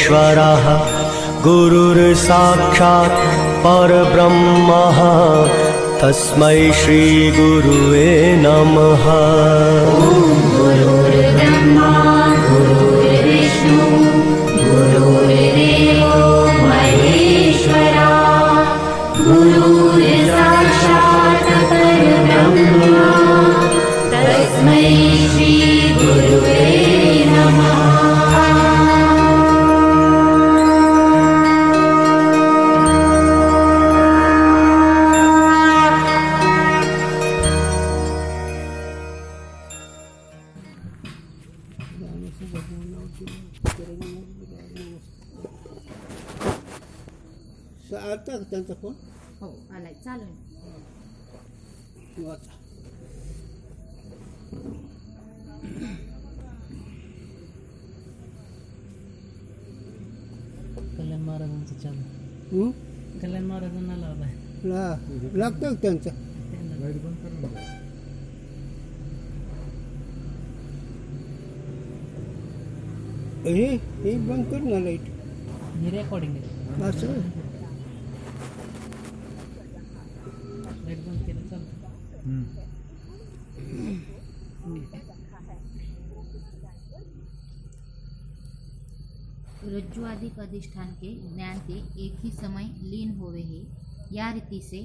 परमेश्वरः गुरुर्साक्षात् परब्रह्मः तस्मै श्री गुरुवे नमः। गुरुर्ब्रह्मा गुरुर्विष्णु गुरुर्देवो महेश्वरा गुरुर्साक्षात् परब्रह्मा तस्मै श्री गुरुवे नमः। आता त्यांचा फोन हो आलाय चालू आता कल्याण महाराजांचं चालू कल्याण महाराजांना लावलाय लागतं त्यांचं हे बंद कर ना लाईट ही रेकॉर्डिंग आहे असं लाईट बंद केलं चालतं रज्जु आदि अधिष्ठान के ज्ञान के एक ही समय लीन होवे है, या रीति से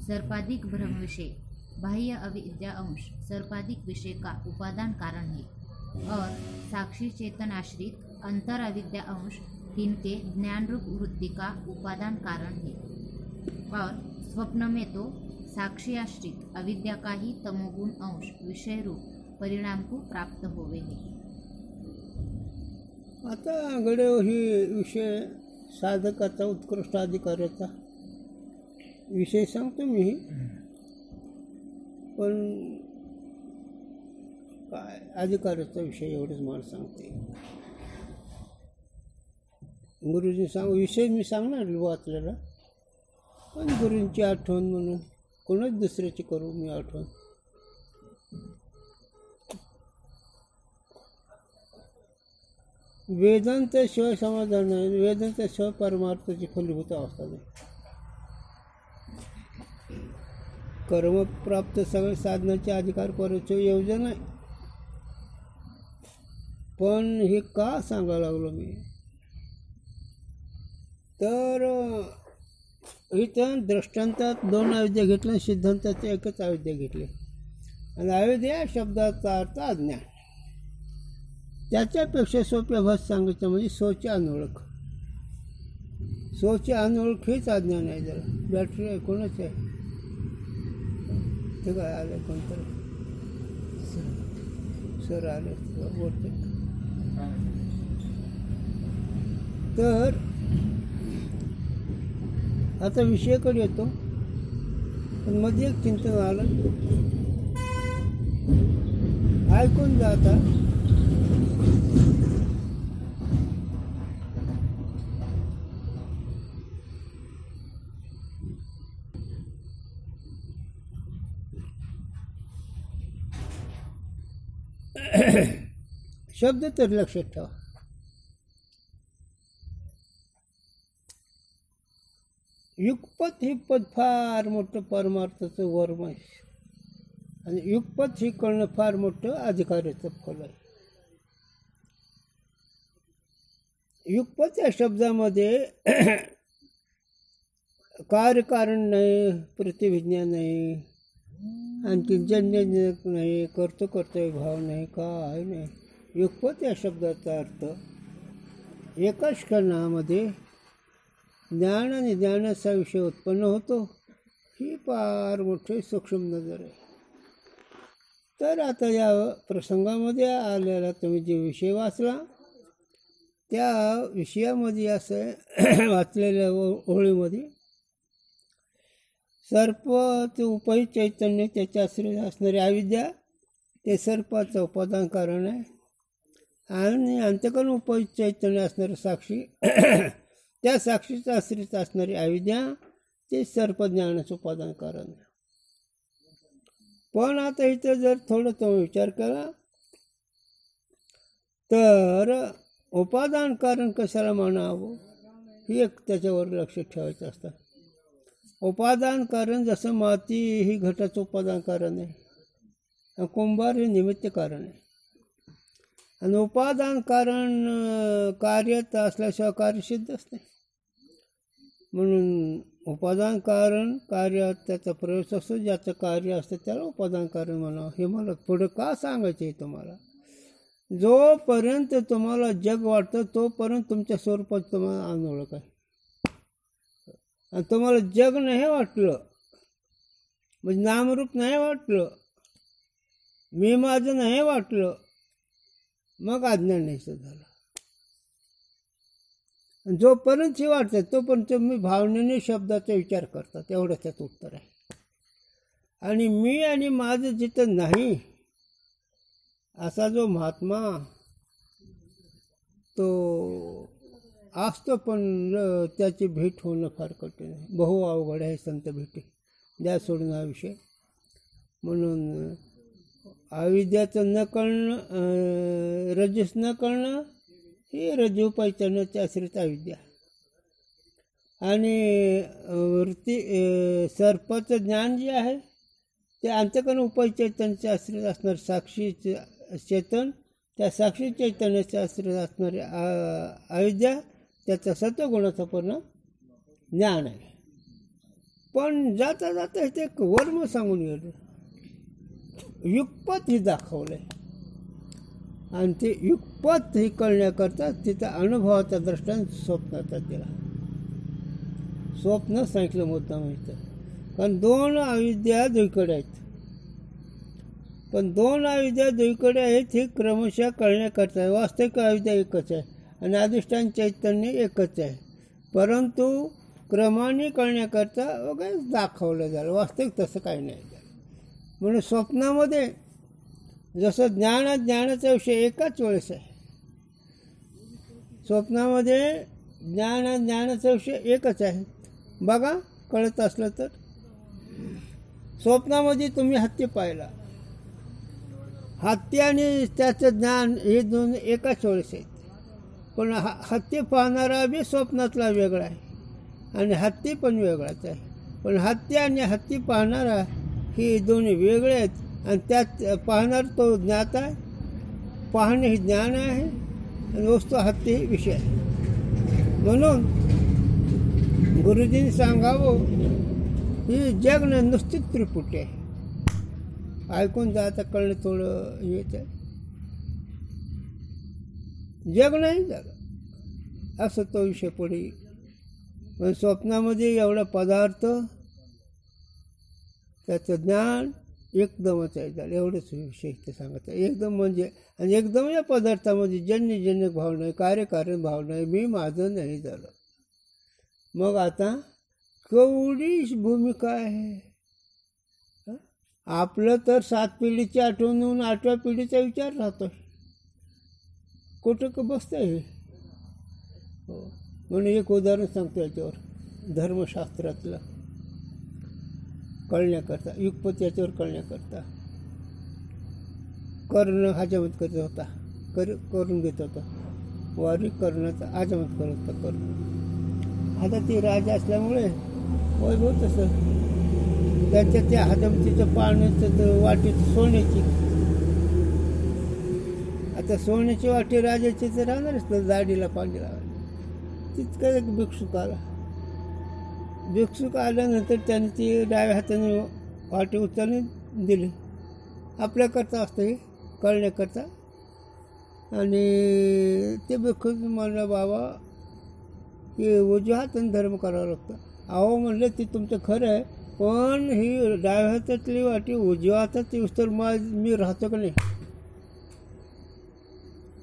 सर्पाधिक ब्रह्म विषय बाह्य अविद्या अंश सर्पाधिक विषय का उपादान कारण है और साक्षी चेतन आश्रित अंतर अविद्या अंश इनके ज्ञान रूप वृत्ति का उपादान कारण है और स्वप्न में तो साक्षी आश्रित अविद्या का ही तमोगुण अंश विषय रूप परिणाम को प्राप्त होवे है। आता गडे ही विषय साधकाचा उत्कृष्ट अधिकाराचा विषय सांगतो मी, पण काय अधिकाराचा विषय एवढंच मला सांगते. गुरुजी विषय मी सांगणार वाचलेला, पण गुरूंची आठवण म्हणून कोणाच दुसऱ्याची करू मी आठवण. वेदांताशिवाय समाधान नाही, वेदांताशिवाय परमार्थाची फलीभूत अवस्था नाही. कर्मप्राप्त सगळे साधनाचे अधिकार करायचं योजना आहे. पण हे का सांगायला लागलो मी, तर इथं दृष्टांतात 2 अविद्या घेतल्या, सिद्धांतात एकच अविद्या घेतली. आणि अविद्या शब्दाचा अर्थ अज्ञान. त्याच्यापेक्षा सोप्या भाषेत सांगायचं म्हणजे स्वची अनोळख. स्वची अनोळख हेच अज्ञान आहे. जरा बॅटरी आहे कोणाच आहे ते काय आलं कोणतं सर आले बोलते. तर आता विषयाकडे येतो, पण मध्ये एक चिंतन आलं, ऐकून जाता. शब्द तर लक्षात ठेवा. युगपत ही पद फार मोठं परमार्थाचं वर्म आहे, आणि युगपत ही कळणं फार मोठं अधिकाराचं फल आहे. युगपत या शब्दामध्ये कार्यकारण नाही, प्रतिविज्ञान नाही, आणखी जन्यजनक नाही, कर्तृकर्तव्य भाव नाही, काय नाही. युगपत या शब्दाचा अर्थ एकाच क्षणामध्ये ज्ञान आणि ज्ञानाचा विषय उत्पन्न होतो. ही फार मोठी सूक्ष्म नजर आहे. तर आता या प्रसंगामध्ये आलेला तुम्ही जे विषय वाचला, त्या विषयामध्ये असं वाचलेल्या ओळीमध्ये सर्प ते उपहित चैतन्य, त्याच्या आश्रित असणारी अविद्या ते सर्पाचं उपादान कारण आहे. आणि अंतकरण उपहित चैतन्य असणारं साक्षी, त्या साक्षीचा आश्रित असणारी अविद्या ते सर्पज्ञानाचं उपादान कारण आहे. पण आता इथं जर थोडं तो विचार केला तर उपादान कारण कशाला म्हणावं ही एक त्याच्यावर लक्ष ठेवायचं असतं. उपादान कारण जसं माती ही घटाचं उपादान कारण आहे, कुंभार हे निमित्त कारण आहे. आणि उपादान कारण कार्यत असल्याशिवाय कार्य सिद्धच नाही. म्हणून उपादान कारण कार्यात त्याचा प्रवेश असतो, ज्याचं कार्य असतं त्याला उपादान कारण म्हणावं. हे मला पुढं का सांगायचं आहे तुम्हाला? जोपर्यंत तुम्हाला जग वाटतं तोपर्यंत तुमच्या स्वरूपात तुम्हाला अनोळख आहे. आणि तुम्हाला जग नाही वाटलं, म्हणजे नामरूप नाही वाटलं, मी माझं नाही वाटलं, मग अज्ञान नाही झालं. जोपर्यंत हे वाटतं तोपर्यंत तुम्ही भावनेने शब्दाचा विचार करतात, एवढंच त्याचं उत्तर आहे. आणि मी आणि माझं जिथं नाही असा जो महात्मा तो असतो, पण त्याची भेट होणं फार कठीण आहे. बहु अवघड आहे संत भेटी, द्या सोडून हा विषय. म्हणून अविद्याचं न कळणं, रजस न कळणं ही रज्जू पैचण्याची आश्रित अविद्या. आणि वृत्ती सर्पाचं ज्ञान जे आहे ते अंतकरण उपचैतन्याचे आश्रित असणार साक्षी चेतन, त्या साक्षी चैतन्याचे आश्रित असणारे अविद्या, त्याचा सत्वगुणाचा परिणाम ज्ञान आहे. पण जाता जाता इथे एक वर्म सांगून गेलं, युगपत ही दाखवलं आहे. आणि ते युगपत ही कळण्याकरता तिथं अनुभवाचा दृष्टांत स्वप्नाचा दिला. स्वप्न सांगितलं मुद्दाम इथं, कारण दोन अविद्या दुईकडे आहेत. पण दोन अविद्या दुईकडे आहेत हे क्रमशः कळण्याकरता आहे. वास्तविक अविद्या एकच आहे आणि अधिष्ठान चैतन्य एकच आहे, परंतु क्रमाने कळण्याकरता वगैरे दाखवलं झालं. वास्तविक तसं काही नाही झालं. म्हणून स्वप्नामध्ये जसं ज्ञानाचा विषय एकाच वेळेस आहे. स्वप्नामध्ये ज्ञानाचा विषय एकच आहे. बघा, कळत असलं तर स्वप्नामध्ये तुम्ही हत्ती पाहिला, हत्ती आणि त्याचं ज्ञान हे दोन एकाच वेळेस आहेत. पण हत्ती पाहणारा बी स्वप्नातला वेगळा आहे आणि हत्ती पण वेगळाच आहे. पण हत्ती आणि हत्ती पाहणारा हे दोन्ही वेगळे आहेत. आणि त्यात पाहणार तो ज्ञात आहे, पाहणे हे ज्ञान आहे आणि वस्तू हत्ती हे विषय आहे. म्हणून गुरुजींनी सांगावं ही जग न नुसतीच त्रिपुटी आहे. ऐकून जाता कळणं थोडं येत आहे. जग नाही झालं असं तो विषय पुढे. पण स्वप्नामध्ये एवढा पदार्थ त्याचं ज्ञान एकदमच आहे झालं, एवढंच विषय ते सांगत आहे. एकदम म्हणजे, आणि एकदम या पदार्थामध्ये जन्य भाव नाही, कार्यकारण भाव नाही, मी माझं नाही झालं. मग आता केवढी भूमिका आहे आपलं. तर 7 पिढीची आठवण होऊन 8व्या पिढीचा विचार राहतो. कुठं बसतं हे. हो, म्हणून एक उदाहरण सांगतो याच्यावर, धर्मशास्त्रातलं कळण्याकरता, युगपत याच्यावर कळण्याकरता. कर्ण हजामत करत होता, करून घेत होता वारी, कर्णाचा हजामत करत होता कर्ण. आता ती राजा असल्यामुळे वैभव तसं त्याच्या त्या हजामतीचं पाण्याचं वाटी सोन्याची. आता सोन्याची वाटी राजाची तर राहणारच ना, जाडीला पाणी लावायला. तितका एक भिक्षुक आला. भिक्षुक आल्यानंतर त्याने ती डाव्या हाताने वाटी उचलून दिली. आपल्याकरता असतं हे कळण्याकरता. आणि ते भिक्षुक म्हणलं, बाबा हे उजव्या हाताने धर्म करावं लागतं. अहो म्हणलं ते तुमचं खरं आहे, पण ही डाव्या हातातली वाटी उजव्या हातात येऊस तर मी राहतो का नाही.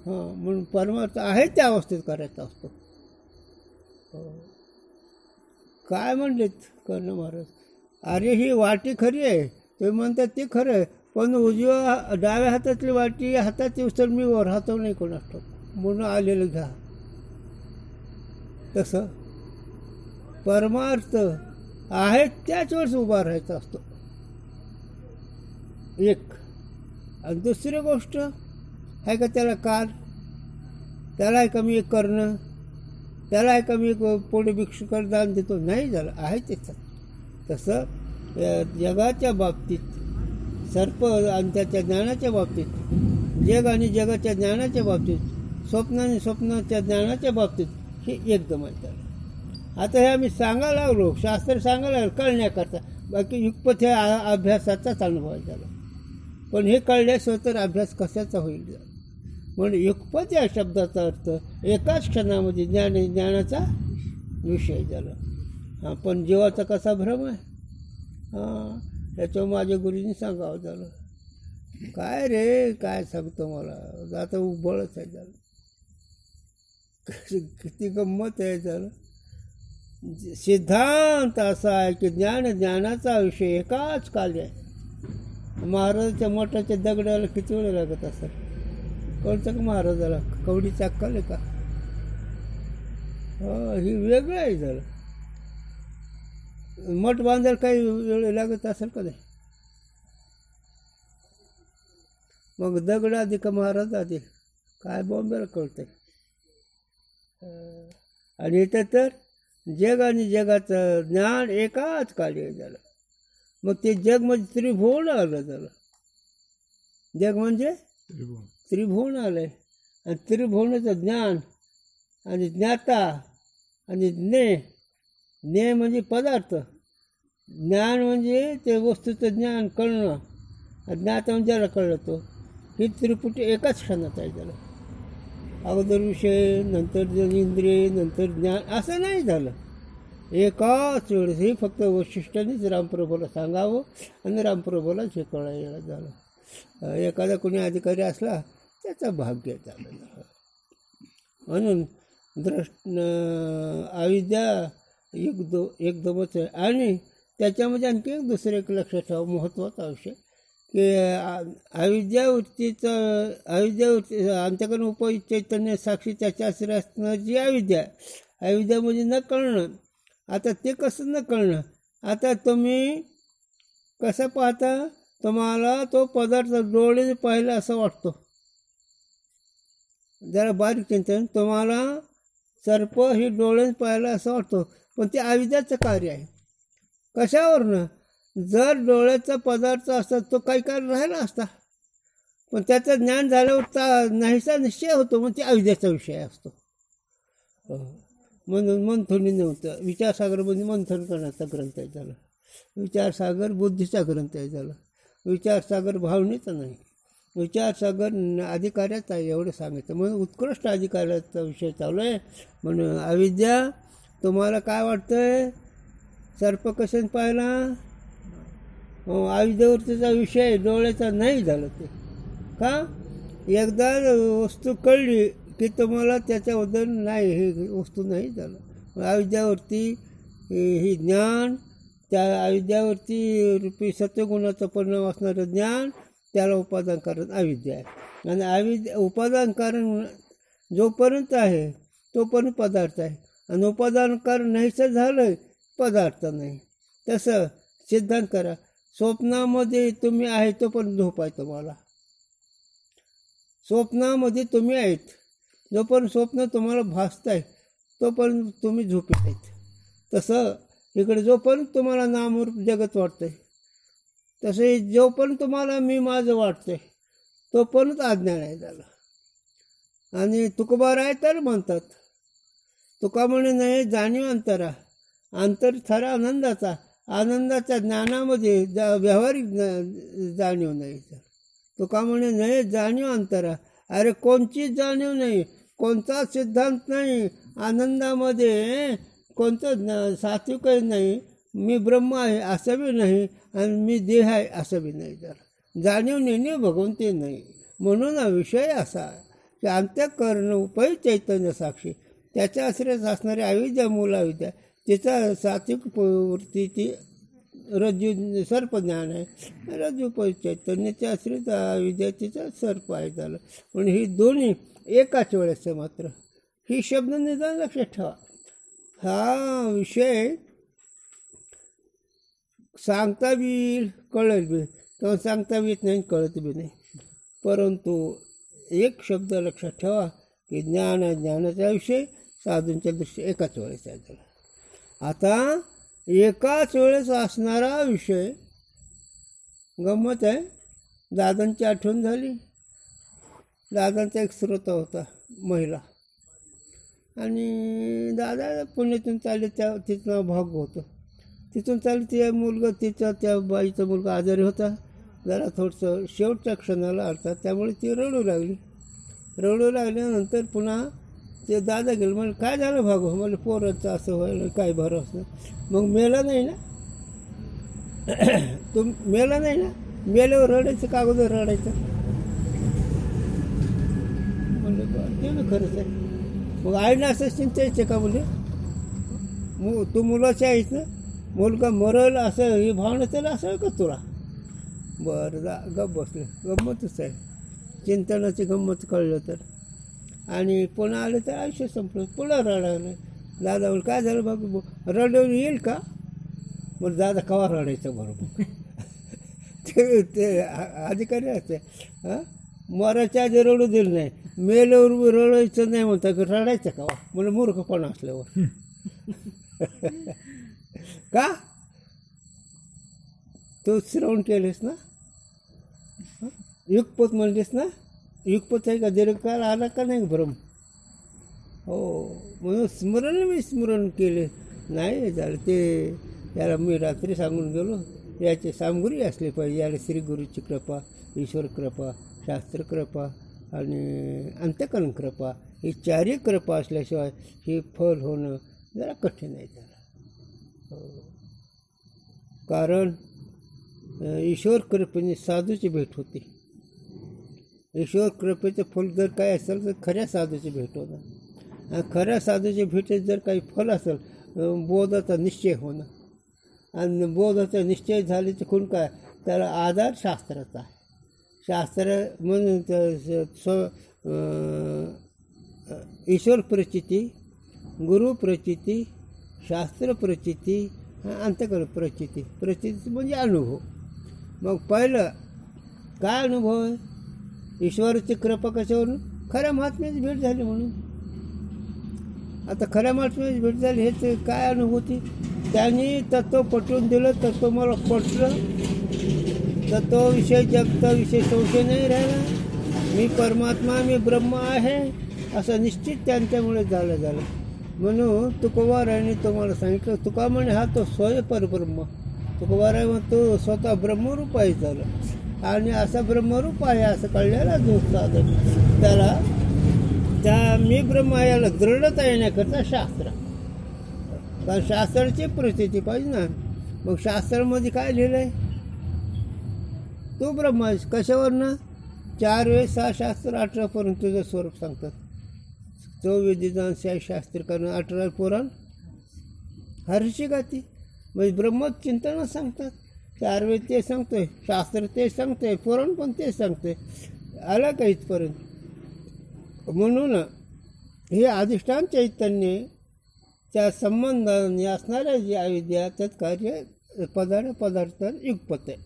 हां, म्हणून परमार्थ आहे त्या अवस्थेत करायचा असतो. काय म्हणलेत कर्ण महाराज, अरे ही वाटी खरी आहे, ते म्हणतात ते खरं आहे, पण डाव्या हातातली वाटी हातात येऊस तर मी राहतो नाही कोणास ठाऊक, म्हणून आलेलं घ्या. तसं परमार्थ आहे त्याच वेळेस उभा राहायचा असतो एक. आणि दुसरी गोष्ट आहे का त्याला काल, त्यालाही कमी एक करणं, त्यालाही कमी एक पुढे भिक्षुकाला दान देतो, नाही झालं आहे त्याच्यात. तसं जगाच्या बाबतीत सर्प आणि त्याच्या ज्ञानाच्या बाबतीत, जग आणि जगाच्या ज्ञानाच्या बाबतीत, स्वप्न आणि स्वप्नाच्या ज्ञानाच्या बाबतीत हे एकदम आहे. आता हे आम्ही सांगायला लागलो, शास्त्र सांगायला लागलो कळण्याकरता, बाकी युगपथ हे अभ्यासाचाच अनुभव आहे त्याला. पण हे कळल्याशिवाय तर अभ्यास कशाचा होईल. म्हणून युगपथ या शब्दाचा अर्थ एकाच क्षणामध्ये ज्ञानाचा विषय झाला. हां, पण जीवाचा कसा भ्रम आहे. हां, याच्यावर माझ्या गुरुजींनी सांगावं झालं. काय रे काय सांगतो मला, आता उबळच आहे झालं. किती गंमत आहे झालं. सिद्धांत असा आहे की ज्ञानाचा विषय एकाच काली आहे. महाराजाच्या मोठाच्या दगडाला किती वेळ लागत असेल, कळतं का महाराजाला कवडीची अक्कल आहे का. ही वेगळं आहे झालं. मठ बांधायला काही वेळ लागत असेल का नाही. मग दगड आधी का महाराज आधी, काय बॉम्बेला कळतंय. आणि इथं तर जग आणि जगाचं ज्ञान एकाच काली झालं. मग ते जग म्हणजे त्रिभुवन आलं झालं. जग म्हणजे त्रिभुवन आलंय. आणि त्रिभुवनाचं ज्ञान आणि ज्ञाता आणि ज्ञे म्हणजे पदार्थ, ज्ञान म्हणजे ते वस्तूचं ज्ञान कळणं, ज्ञाता म्हणजे ज्याला कळलं तो. ही त्रिपुटी एकाच क्षणात आहे झालं. अगोदर विषय, नंतर इंद्रिय, नंतर ज्ञान, असं नाही झालं. एकाच वेळेस. हे फक्त वैशिष्ट्यानेच रामप्रभूला सांगावं आणि रामप्रभूलाच हे कळायला झालं. एखादा कोणी अधिकारी असला त्याचं भाग्य झालं. म्हणून अविद्या एकदमच आहे. आणि त्याच्यामध्ये आणखी एक दुसरं एक लक्षात ठेवा महत्त्वाचा विषय की अविद्यावृत्ती अंतःकरण उपयुक्त चैतन्य साक्षी त्याच्या आश्रय असणारी अविद्या. अविद्या म्हणजे न कळणं. आता ते कसं न कळणं, आता तुम्ही कसं पाहता, तुम्हाला तो पदार्थ डोळे पाहिला असं वाटतो. जरा बारीक चिंतन, तुम्हाला सर्प ही डोळे पाहिला असं वाटतो, पण ते अविद्याचं कार्य आहे. कशावरनं, जर डोळ्याचा पदार्थ असता तो काही काळ राहिला असता, पण त्याचं ज्ञान झाल्यावर नाहीसा निश्चय होतो, मग ते अविद्याचा विषय असतो. म्हणून मंथनी नव्हतं. विचारसागरमध्ये मंथन करण्याचा ग्रंथ आहे झाला. विचारसागर बुद्धीचा ग्रंथ आहे झाला. विचारसागर भावनेचा नाही, विचारसागर अधिकाऱ्याचा आहे एवढं सांगायचं. म्हणून उत्कृष्ट अधिकाऱ्याचा विषय चालू आहे. म्हणून अविद्या, तुम्हाला काय वाटतंय सर्प कशाने पाहिला, अविद्यावरतीचा विषय डोळ्याचा नाही झालं. ते का, एकदा वस्तू कळली की तुम्हाला त्याच्याबद्दल नाही, ही वस्तू नाही झालं. अविद्यावरती ही ज्ञान, त्या अविद्यावरती रूपी सत्वगुणाचं परिणाम असणारं ज्ञान, त्याला उपादान कारण अविद्या आहे. आणि उपादान कारण जोपर्यंत आहे तोपर्यंत पदार्थ आहे, आणि उपादान कारण नाहीचं झालं पदार्थ नाही. तसं सिद्धांत करा. स्वप्नामध्ये तुम्ही आहे तोपर्यंत झोप आहे तुम्हाला. स्वप्नामध्ये तुम्ही आहेत, जोपर्यंत स्वप्न तुम्हाला भासत आहे तोपर्यंत तुम्ही झोपेत आहेत. तसं इकडे जोपर्यंत तुम्हाला नामरूप जगत वाटतंय, तसे जोपर्यंत तुम्हाला मी माझं वाटतंय तोपर्यंत अज्ञान आहे झालं. आणि तुकोबार आहे तर म्हणतात, तुका म्हणे नाही जाणीव अंतरा, अंतर थरा आनंदाचा, आनंदाच्या ज्ञानामध्ये व्यावहारिक जाणीव नाही. तुका म्हणे नाही जाणीव अंतरा, अरे कोणचीच जाणीव नाही, कोणताच सिद्धांत नाही आनंदामध्ये, कोणतं सात्विकही नाही, मी ब्रह्म आहे असं बी नाही, आणि मी देह आहे असं बी नाही. जर जाणीव नेणे भगवंती नाही. म्हणून हा विषय असा आहे की अंतःकरण उपयुक्त चैतन्य साक्षी, त्याच्या आश्रयात असणारी अविद्या मूलाविद्या, तिचा सात्विक वृत्ती ती रज्जू सर्पज्ञान आहे. रज्जू उपयुक्त चैतन्याच्या आश्रित अविद्या तिचा सर्प आहे झालं. म्हणून ही दोन्ही एकाच वेळेस मात्र ही शब्द निदान लक्षात ठेवा. हा विषय सांगता बी येईल, कळेल बी, किंवा सांगता बी येत नाही, कळत बी नाही. परंतु एक शब्द लक्षात ठेवा की ज्ञान आहे, ज्ञानाचा विषय साधूंच्या दृष्टी एकाच वेळेस आहे त्याला. आता एकाच वेळेस असणारा विषय गंमत आहे. दादांची आठवण झाली. दादांचा एक श्रोता होता महिला, आणि दादा पुण्यातून चालले, तिचं नाव भाग होतं. तिथून चालले ते मुलगा, त्या बाईचा मुलगा आजारी होता, जरा थोडंसं शेवटच्या क्षणाला आलता, त्यामुळे ती रडू लागल्यानंतर पुन्हा ते दादा गेलं. म्हणजे काय झालं भागो, मला पोरांचं असं व्हायला काय भरोसा. मग मेला नाही ना, तो मेला नाही ना, मेल्यावर रडायचं का अगोदर रडायचं. म्हणलं बरं ते ना खरंच आहे. मग आईनं असं चिंतायचं का बोले, तू मुलाच्या आहेस ना, मुलगा मरल असं ही भावना त्याला असं का तुला. बरं गप बसलं. गंमतच आहे, चिंतनाची गंमत कळलं तर. आणि पुन्हा आलं तर आयुष्य संपलं. पुन्हा रडायला दादा बोल काय झालं बाबू, रडवून येईल का. मग दादा कवा रडायचं बरोबर. ते अधिकारी असते, हां मराच्या आधी रडू दिलं नाही, मेल्यावर रडायचं नाही म्हणता, रडायचं का मला मूर्खपणा असल्यावर. का तो श्रवण केलेस ना, युगपत म्हणलीस ना, युगपत आहे का, दीर्घकाळ आला का नाही भ्रम. हो म्हणून मी स्मरण केले नाही झालं. ते याला मी रात्री सांगून गेलो, याचे सामग्री असले पाहिजे. याला श्रीगुरूची कृपा, ईश्वर कृपा, शास्त्र कृपा आणि अंतःकरण कृपा, ही चारही कृपा असल्याशिवाय हे फल होणं जरा कठीण आहे त्याला. हो कारण ईश्वर कृपेने साधूची भेट होती. ईश्वर कृपेचं फल जर काय असेल तर खऱ्या साधूची भेट होणं, आणि खऱ्या साधूची भेटीत जर काही फल असेल बोधाचा निश्चय होणं, आणि बोधाचा निश्चय झाले तर कोण काय त्याला आधार शास्त्राचा आहे. शास्त्र म्हणून ईश्वर प्रचिती, गुरु प्रचिती, शास्त्र प्रचिती, अंतःकरण प्रचिती. प्रचिती म्हणजे अनुभव. मग पहिलं काय अनुभव आहे, ईश्वराची कृपा कशावरून, खऱ्या महात्म्याची भेट झाली म्हणून. आता खऱ्या महात्म्याची भेट झाली हे काय अनुभूती, त्यांनी तत्व पटवून दिलं, तत्व मला पटलं, तत्वविषय जगताविषयी संशय नाही राहिला, मी परमात्मा, मी ब्रह्म आहे असं निश्चित त्यांच्यामुळे झालं. म्हणून तुकोबारायांनी तुम्हाला सांगितलं, तुका म्हणे हा तो स्वय परब्रह्म. तुकोबाराय म्हणतो स्वतः ब्रह्मरूप आहे झालं, आणि असा ब्रह्मरूप आहे असं कळलेला जो साधक त्याला त्या मी ब्रह्म याला दृढता येण्याकरता शास्त्र, कारण शास्त्राची परिस्थिती पाहिजे ना. मग शास्त्रामध्ये काय लिहिलं आहे, तू ब्रह्म आहेस. कशावरनं, 4 वेळ 6 शास्त्र 18पर्यंत तुझं स्वरूप सांगतात. 24 विधान 6 शास्त्र करणं, 18 पुराण हर्षी गाती, म्हणजे ब्रह्मचिंतनच सांगतात. 4 वेळ ते सांगतोय, शास्त्र ते सांगतोय, पुराण पण ते सांगतोय. आला का इथपर्यंत. म्हणून हे अधिष्ठान चैतन्य त्या संबंधाने असणाऱ्या जी अविद्या त्यात कार्य पदार्थ युगपत आहे.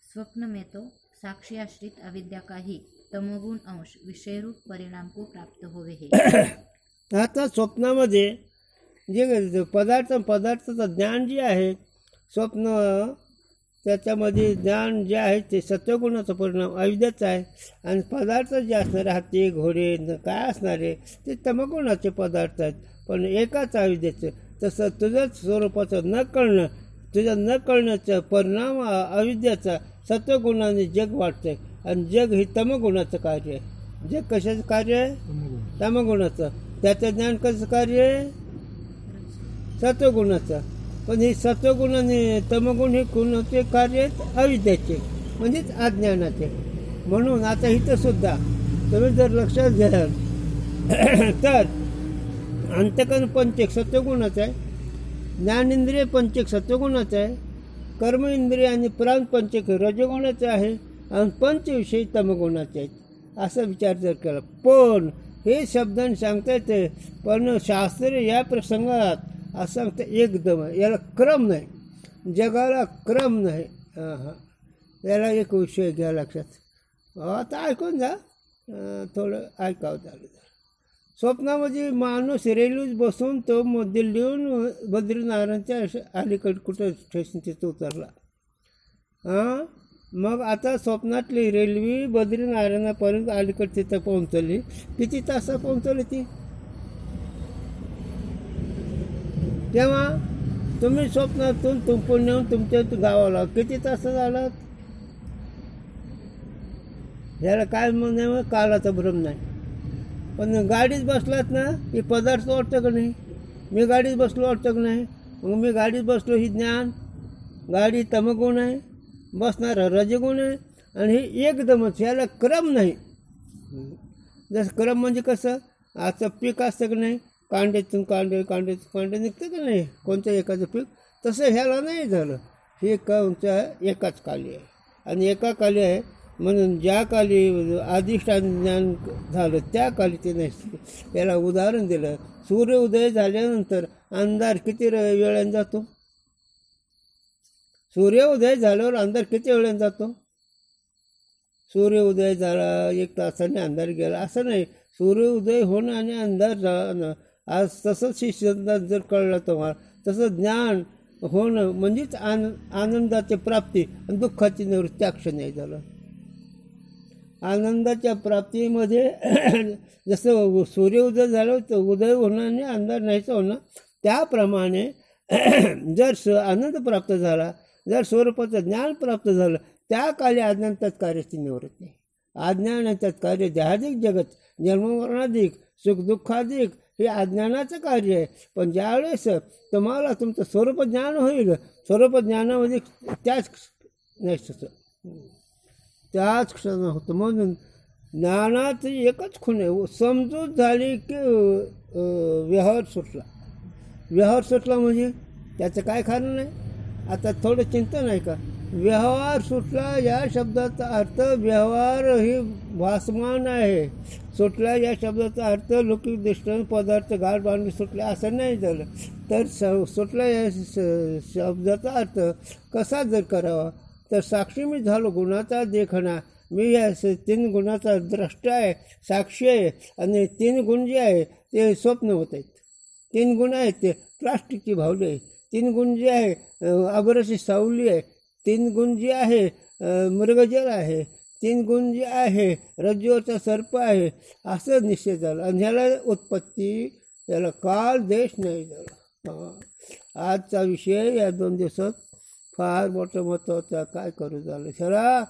स्वप्न में तो साक्षी आश्रित अविद्या का ही तमोगुण अंश विषयरूप परिणाम को प्राप्त होवे हे. आता स्वप्नामध्ये जे पदार्थाचं ज्ञान जे आहे, स्वप्न त्याच्यामध्ये ज्ञान जे आहे ते सत्वगुणाचा परिणाम अविद्याचा आहे, आणि पदार्थ जे असणारे हाती घोडे काय असणारे ते तमगुणाचे पदार्थ आहेत, पण एकाच अविद्याचं. तसं तुझंच स्वरूपाचं न कळणं, तुझ्या न कळण्याचा परिणाम अविद्याचा सत्वगुणाने जग वाटतंय, आणि जग हे तमगुणाचं कार्य आहे. जग कशाचं कार्य आहे, तमगुणाचं. त्याचं ज्ञान कसं कार्य आहे, सत्वगुणाचं. पण हे सत्वगुणाने तमगुण हे कोणाचे कार्य आहेत, अविद्याचे म्हणजेच अज्ञानाचे. म्हणून आता इथं सुद्धा तुम्ही जर लक्षात घ्याल तर अंतःकरण पंचक सत्वगुणाचं आहे, ज्ञानेंद्रिय पंचक सत्वगुणाचं आहे, कर्म इंद्रिय आणि प्राण पंचक रजगुणाचं आहे, आणि पंचविषयी तमगुणाचे आहेत. असा विचार जर केला, पण हे शब्दांनी सांगता येते, पण शास्त्र या प्रसंगात असं सांगतं एकदम आहे, याला क्रम नाही, जगाला क्रम नाही. याला एक विषय घ्या लक्षात. आता ऐकून जा, थोडं ऐकावं झालं. स्वप्नामध्ये माणूस रेल्वेत बसून तो दिल्लीहून बद्रीनारायणच्या अलीकडे कुठं स्टेशन तिथं उतरला. मग आता स्वप्नातली रेल्वे बद्रीनारायणापर्यंत अलीकडे तिथं पोहोचली. किती तासात पोहोचली ती? तेव्हा तुम्ही स्वप्नातून पुण्याहून तुमच्या गावाला किती तासात आलात? याला काय म्हणावं, कालाचा भ्रम नाही. पण गाडीत बसलात ना, हे पदार्थ वाटतं का नाही? मी गाडीत बसलो वाटतं का नाही? मग मी गाडीत बसलो ही ज्ञान, गाडी तमगुण आहे, बसणारा रजगुण आहे. आणि हे एकदमच, याला क्रम नाही. जसं क्रम म्हणजे कसं, आजचं पीक असतं का नाही, कांड्यातून कांडे निघतं का नाही कोणतं एखादं पीक, तसं ह्याला नाही झालं. हे कोणतं एकाच काली आहे. आणि एका काली आहे म्हणून ज्या काली अधिष्ठान ज्ञान झालं त्या काली ते नाही. याला उदाहरण दिलं, सूर्य उदय झाल्यानंतर अंधार किती वेळाने जातो? सूर्य उदय झाल्यावर अंधार किती वेळाने जातो? सूर्य उदय झाला 1 तासाने अंधार गेला असं नाही. सूर्य उदय होणं आणि अंधार जाणं, आज तसंच शिष्यांना जर कळलं तुम्हाला, तसं ज्ञान होणं म्हणजेच आनंदाची प्राप्ती आणि दुःखाची निवृत्ती त्या क्षणी झालं. आनंदाच्या प्राप्तीमध्ये जसं सूर्य उदय झालं तर उदय होणं आणि अंधार नाहीचं होणं, त्याप्रमाणे जर आनंद प्राप्त झाला, जर स्वरूपाचं ज्ञान प्राप्त झालं, त्या काली अज्ञानात कार्याची निवृत्ती. अज्ञानाच्यात कार्य देहाधिक जगत, जन्ममरणाधिक, सुखदुःखाधिक हे अज्ञानाचं कार्य आहे. पण ज्यावेळेस तुम्हाला तुमचं स्वरूप ज्ञान होईल, स्वरूप ज्ञानामध्ये त्याच क्षण होतं. म्हणून ज्ञानाचं एकच खूण आहे. समजूत झाली की व्यवहार सुटला. व्यवहार सुटला म्हणजे त्याचं काय कारण नाही. आता थोडं चिंतन आहे का, व्यवहार सुटला या शब्दाचा अर्थ व्यवहार ही भासमान आहे. सुटला या शब्दाचा अर्थ लौकिक दृष्टीने पदार्थ गाठ बांधून सुटले असं नाही झालं. तर सुटला या शब्दाचा अर्थ कसा जर करावा, तर साक्षी मी झालो गुणाचा देखणा. मी या 3 गुणाचा द्रष्टा आहे, साक्षी आहे. आणि 3 गुण जे आहे ते स्वप्न होत आहेत. 3 गुण आहेत ते प्लास्टिकची भावली आहे. 3 गुण जे आहे अगरची सावली आहे. 3 गुण जे आहे मृगजल आहे. 3 गुण जे आहे रज्जूवरचा सर्प आहे. असं निश्चय झालं. आणि ह्याला उत्पत्ती, याला काल देश नाही झाला. आजचा विषय या 2 दिवसात फार मोठं महत्त्वाचं काय करू झालं. ह्याला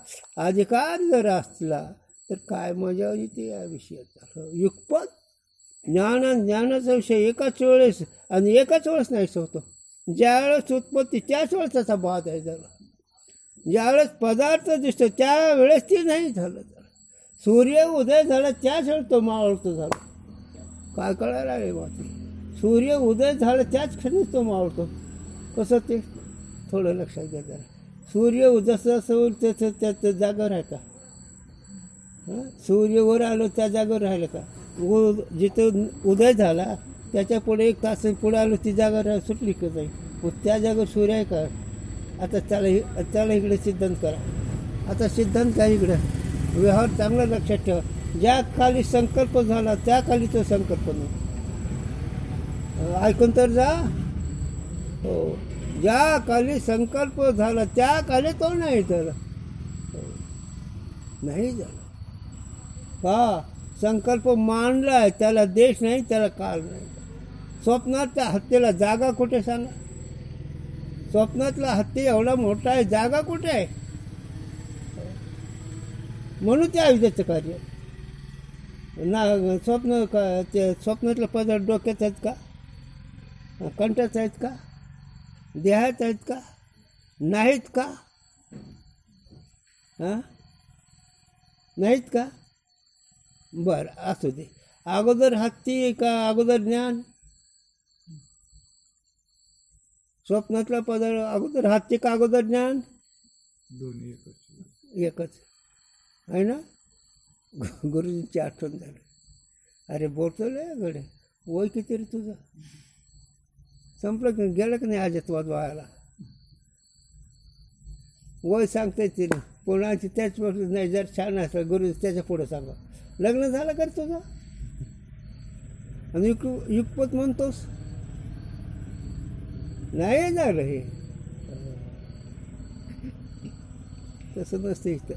अधिकार जर असला तर काय मजा येते या विषयाचा. युगपत ज्ञानाचा विषय एकाच वेळेस आणि एकाच वेळेस नाहीच होतो. ज्यावेळेस उत्पत्ती त्याच वेळेस त्याचा बाद आहे झाला. ज्यावेळेस पदार्थ दिसतो त्यावेळेस ते नाही झालं. सूर्य उदय झाला त्याच वेळेस तो मावळतो झाला. काय कळायला रे मात्र, सूर्य उदय झाला त्याच क्षणीच तो मावळतो. कसं ते थोडं लक्षात घ्या जरा. सूर्य जसं होईल तसं त्याचं जागर आहे का? सूर्य वर आलो त्या जागेवर राहिलं का? जिथं उदय झाला त्याच्या पुढे 1 तास पुढे आलो ती जागा सुटली का जाईल? मग त्या जागेवर सूर्य आहे का? आता त्याला इकडे सिद्धांत करा. आता सिद्धांत काय इकडं व्यवहार चांगला लक्षात ठेवा. ज्या काली संकल्प झाला त्या काली तो संकल्प नाही. ऐकून तर जा. हो, ज्या काली संकल्प झाला त्या काली तो नाही झाला. नाही झाला का? संकल्प मांडला आहे त्याला देश नाही, त्याला काल नाही. स्वप्नातल्या हत्तीला जागा कुठे सांगा? स्वप्नातला हत्ती एवढा मोठा आहे, जागा कुठे आहे? म्हणून त्या आयुधाचं कार्य ना. स्वप्न का ते स्वप्नातले पदार्थ डोक्यात आहेत का? कंठात आहेत का? देहात आहेत का? नाहीत का? नाहीत का? बरं, असू दे. अगोदर हत्ती का अगोदर ज्ञान? स्वप्नातला पदार्थ अगोदर हत्ती का अगोदर ज्ञान? दोन्ही एकच आहे ना. गुरुजींची आठवण झाली. अरे बोलतोय गडे, वय किती रे तुझं? संपलं की गेलं की नाही अजत्वाद व्हायला? वय सांगता येते ना कोणाची त्याच नाही. जर छान असलं गुरुजी त्याच्या पुढं सांगा. लग्न झालं का रे तुझं? आणि युगपत म्हणतोस नाही झालं. हे तसं नसतं इथं.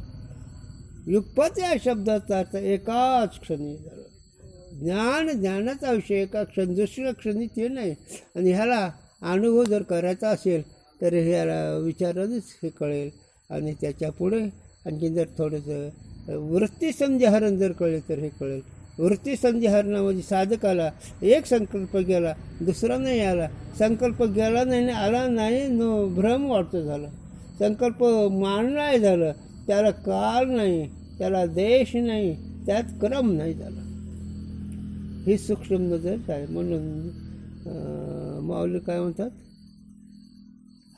युगपत या शब्दाचा अर्थ एकाच क्षणी झालं. ज्ञानाचा विषय एका क्षण, दुसऱ्या क्षणी ते नाही. आणि ह्याला अनुभव जर करायचा असेल तर ह्याला विचारानेच हे कळेल. आणि त्याच्या पुढे आणखी जर थोडंसं वृत्तीसंध्यहरण जर कळले तर हे कळेल. वृत्तीसंध्यहरणामध्ये साधकाला एक संकल्प गेला, दुसरा नाही आला. संकल्प गेला नाही, आला नाही, भ्रम वाटतो झाला. संकल्प मानलाय झालं, त्याला काल नाही, त्याला देश नाही, त्यात क्रम नाही झाला. ही सूक्ष्म नजर आहे. म्हणून माऊली काय म्हणतात,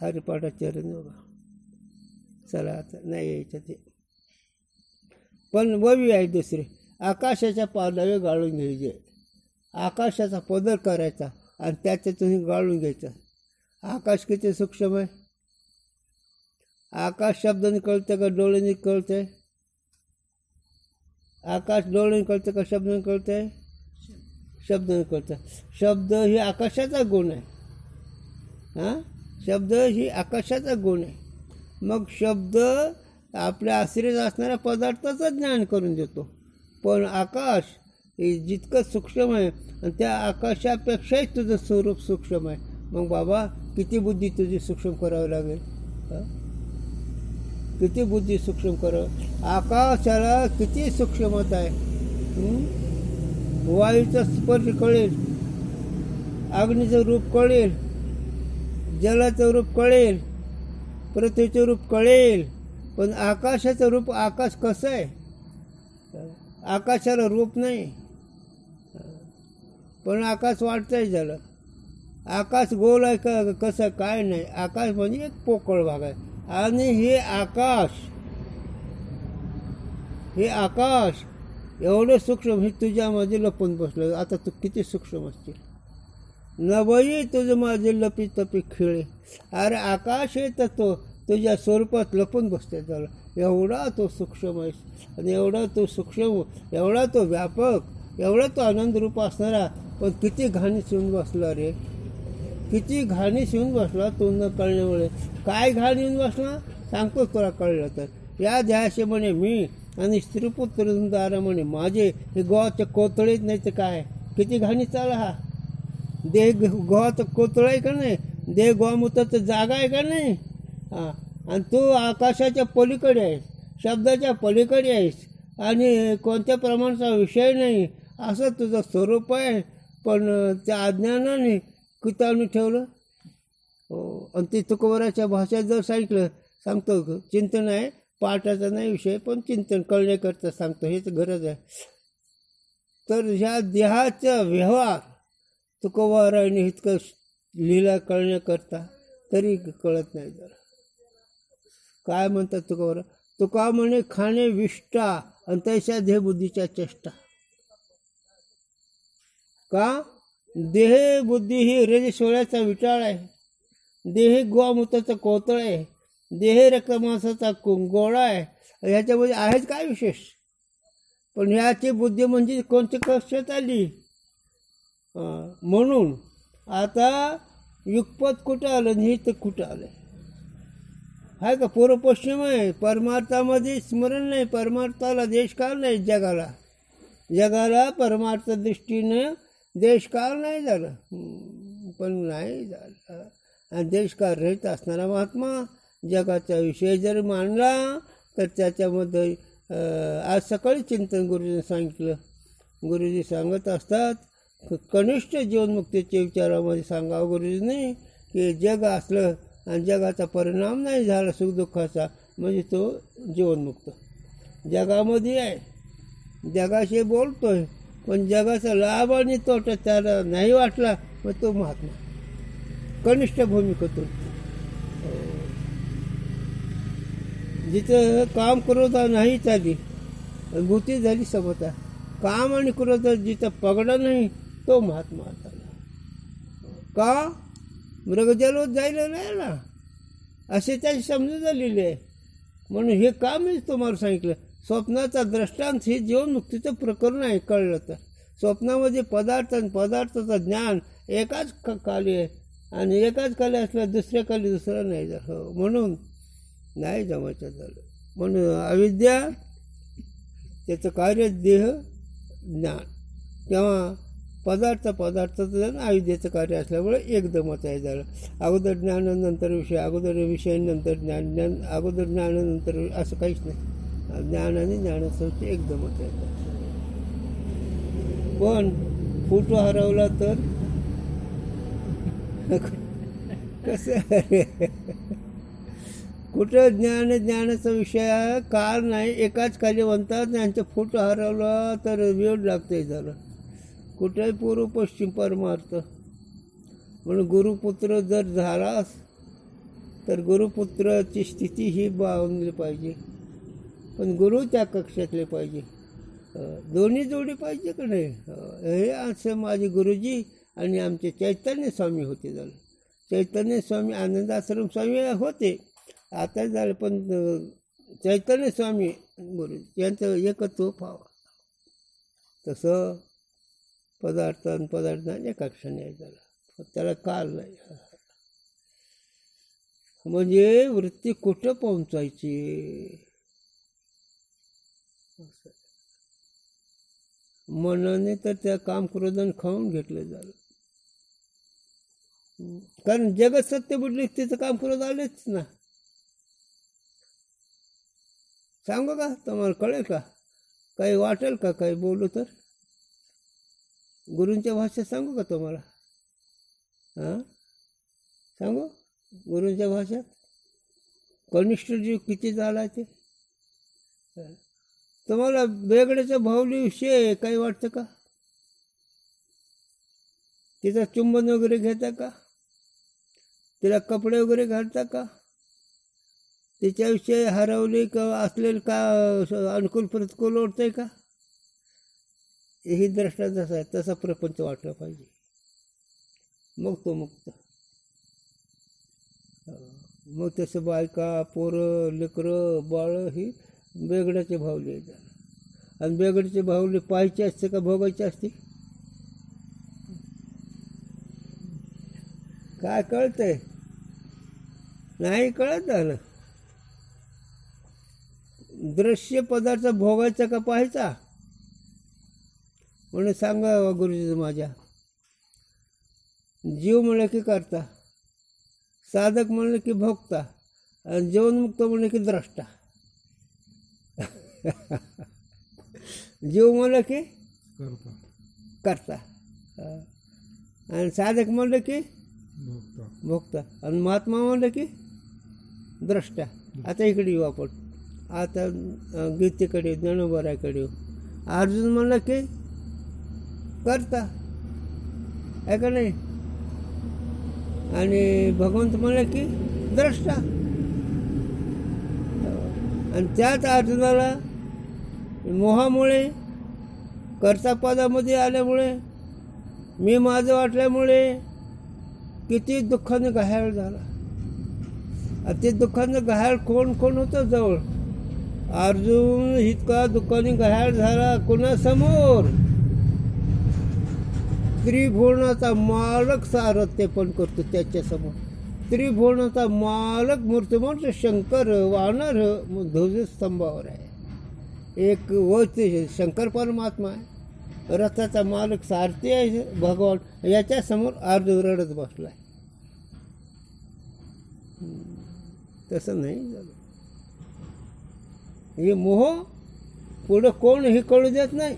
हरिपाठा चरण बघा. चला आता नाही यायचं ते, पण ववी आहे दुसरे. आकाशाच्या पादावे गाळून घ्यायचे. आकाशाचा पदर करायचा आणि त्याच्यातून गाळून घ्यायचा. आकाश किती सूक्ष्म आहे. आकाश शब्दाने कळतं का डोळ्याने कळतंय? आकाश डोळ्याने कळतं का शब्दाने कळतंय? शब्दाने कळतं. शब्द ही आकाशाचा गुण आहे. हां, शब्द ही आकाशाचा गुण आहे. मग शब्द आपल्या आश्रित असणाऱ्या पदार्थाचं ज्ञान करून देतो. पण आकाश हे जितकं सूक्ष्म आहे आणि त्या आकाशापेक्षाही तुझं स्वरूप सूक्ष्म आहे. मग बाबा किती बुद्धी तुझी सूक्ष्म करावी लागेल. किती बुद्धी सूक्ष्म करावं. आकाशाला किती सूक्ष्मता आहे. वायूचा स्पर्श कळेल, अग्नीचं रूप कळेल, जलाचं रूप कळेल, पृथ्वीचं रूप कळेल. पण आकाशाचं रूप, आकाश कसं आहे? आकाशाला रूप नाही. पण आकाश वाटतंय झालं. आकाश गोल आहे का कसं काय नाही. आकाश म्हणजे एक पोकळ भाग आहे. आणि हे आकाश एवढं सूक्ष्म हे तुझ्यामध्ये लपून बसलं. आता तू किती सूक्ष्म असतील. नवई तुझं माझे लपी तपी खेळे. अरे आकाश हे तत्व तुझ्या स्वरूपात लपून बसते झालं. एवढा तो सूक्ष्म आहे आणि एवढा तो सूक्ष्म, एवढा तो व्यापक, एवढा तो आनंदरूप असणारा. पण किती घाणी शिवून बसला रे, किती घाणी शिवून बसला तो न कळण्यामुळे. काय घाण येऊन बसला सांगतो तुला कळलं तर. या ध्यासे म्हणे मी आणि स्त्रीपुत्र म्हणे माझे. हे गोवाचे कोतळेच नाही तर काय. किती घाणी चाला हा देह. गोवाचं कोतळ आहे का नाही. देह गोमुताचं जागा आहे का नाही. हां, आणि तू आकाशाच्या पलीकडे आहेस, शब्दाच्या पलीकडे आहेस आणि कोणत्या प्रमाणाचा विषय नाही असं तुझं स्वरूप आहे. पण त्या अज्ञानाने कितावणी ठेवलं. हो, आणि ते तुकोबराच्या भाषेत जर सांगतो चिंतन आहे, पाठाचा नाही विषय, पण चिंतन कळण्याकरता सांगतो, हेच गरज आहे. तर ह्या देहाचा व्यवहार तुकोबाराने इतकं लिहिला कळण्याकरता तरी कळत नाही. जरा काय म्हणतात तुकोबारा. तुका म्हणे खाणे विष्टा आणि तैशा देहबुद्धीच्या चेष्टा. का देह बुद्धी ही रजस्वळ्याचा विटाळ आहे. देह गोमूत्राचा कोतळ आहे. देह रक्तमांसाचा गोळा आहे. ह्याच्यामध्ये आहेच काय विशेष. पण ह्याची बुद्धी म्हणजे कोणती कक्षात आली. म्हणून आता युगपत कुठं आलं आणि तर कुठं आलं आहे का. पूर्व पश्चिम आहे. परमार्थामध्ये स्मरण नाही. परमार्थाला देशकाल नाही. जगाला परमार्थ दृष्टीनं देशकाल नाही झालं. पण नाही झालं. आणि देशकाल रहित असणारा महात्मा जगाचा विषय जर मांडला तर त्याच्यामध्ये आज सकाळी चिंतन गुरुजीने सांगितलं. गुरुजी सांगत असतात कनिष्ठ जीवनमुक्तीच्या विचारामध्ये सांगावं गुरुजीने की जग असलं आणि जगाचा परिणाम नाही झाला सुखदुःखाचा म्हणजे तो जीवनमुक्त. जगामध्ये आहे, जगाशी बोलतोय, पण जगाचा लाभ आणि तोटा त्याला नाही वाटला मग तो महात्मा कनिष्ठ भूमिकेतून. जिथं काम क्रोध नाही चाली भूती झाली समता. काम आणि क्रोध जिथं पगडा नाही तो महात्मा झाला. का मृगजलोत जायला नाही ना असे त्याची समजून झालेली आहे. म्हणून हे काम मी तुम्हाला सांगितलं. स्वप्नाचा दृष्टांत हे जीवनमुक्तीचं प्रकरण आहे. कळलं तर स्वप्नामध्ये पदार्थ आणि पदार्थाचं ज्ञान एकाच काली आहे आणि एकाच काली असल्यास दुसऱ्या काली दुसरं नाही झालं. हो, म्हणून नाही जमायचं झालं. म्हणून अविद्या त्याचं कार्य देह ज्ञान किंवा पदार्थाचं ज्ञान अविद्येचं कार्य असल्यामुळे एकदमच आहे झालं. अगोदर ज्ञानानंतर विषय, अगोदर विषयानंतर ज्ञान, ज्ञान अगोदर ज्ञानानंतर असं काहीच नाही. ज्ञान आणि ज्ञानाचं एकदमच आहे. पण फोटो हरवला तर कसं कुठं ज्ञानाचा विषय काल नाही, एकाच काली म्हणतात. त्यांचा फोटो हरवला तर वेळ लागते झालं. कुठेही पूर्व पश्चिम परमार्थ. म्हणून गुरुपुत्र जर झालास तर गुरुपुत्राची स्थिती ही बांधली पाहिजे. पण गुरु त्या कक्षातले पाहिजे. दोन्ही जोडी पाहिजे का नाही. हे असं माझे गुरुजी आणि आमचे चैतन्य स्वामी होते झालं. चैतन्य स्वामी आनंदाश्रम स्वामी होते, आता झालं. पण चैतन्य स्वामी गुरु यांचं एकत्व व्हावं. तसं पदार्थ आणि पदार्थ एका क्षणी आहे झालं. त्याला काल नाही. म्हणजे वृत्ती कुठं पोहोचायची. मनाने तर त्या काम क्रोधन खाऊन घेतलं झालं. कारण जगत सत्य बुडली तिचं काम क्रोध आलेच ना. सांगू का तुम्हाला, कळेल का, काही वाटेल का, काही बोलू तर गुरूंच्या भाषेत सांगू का तुम्हाला. हां सांगू गुरूंच्या भाषेत. कनिष्ठ जीव किती झाला ते तुम्हाला. बेगड्याच्या भावलीविषयी काही वाटतं का. तिचं चुंबन वगैरे घेता का, तिला कपडे वगैरे घालता का, तिच्याविषयी हरवले का असलेलं का अनुकूल प्रतिकूल ओढतंय का. ही दृष्टा जसा आहे तसा प्रपंच वाटला पाहिजे. मग तो मुक्त. मग तसं बायका पोरं लेकरं बाळं ही बेगड्याचे भावले आहेत. आणि बेगड्याचे भावले पाहायचे असते का भोगायचे असते. काय कळतंय नाही कळत झालं. दृश्य पदार्थ भोगायचा का पाहायचा. म्हणून सांगा गुरुजी माझ्या, जीव म्हणलं की करता, साधक म्हणलं की भोगता, आणि जीवनमुक्त म्हणलं की द्रष्टा. जीव म्हणलं की करता, आणि साधक म्हणलं की भोगता, आणि महात्मा म्हणलं की द्रष्टा. आता इकडे येऊ आपण. आता गीतेकडे ज्ञानोबराकडे येऊ. अर्जुन म्हणलं की करता आहे का नाही, आणि भगवंत म्हणलं की द्रष्टा. आणि त्याच अर्जुनाला मोहामुळे कर्ता पदामध्ये आल्यामुळे मी माझं वाटल्यामुळे किती दुःखानं घायाळ झाला. आणि ते दुःखानं घायाळ कोण कोण होतं जवळ. अर्जुन इतका दुःखाने घायाळ झाला कोणासमोर. त्रिभुवनाचा मालक सारथ्य पण करतो त्याच्यासमोर. त्रिभुवनाचा मालक मूर्तिमंत शंकर वानर ध्वजस्तंभावर आहे. एक व शंकर परमात्मा आहे, रथाचा मालक सारथी आहे भगवान. याच्यासमोर अर्जुन रडत बसलाय. तसं नाही झालं. हे मोह पुढं कोण हे कळू देत नाही.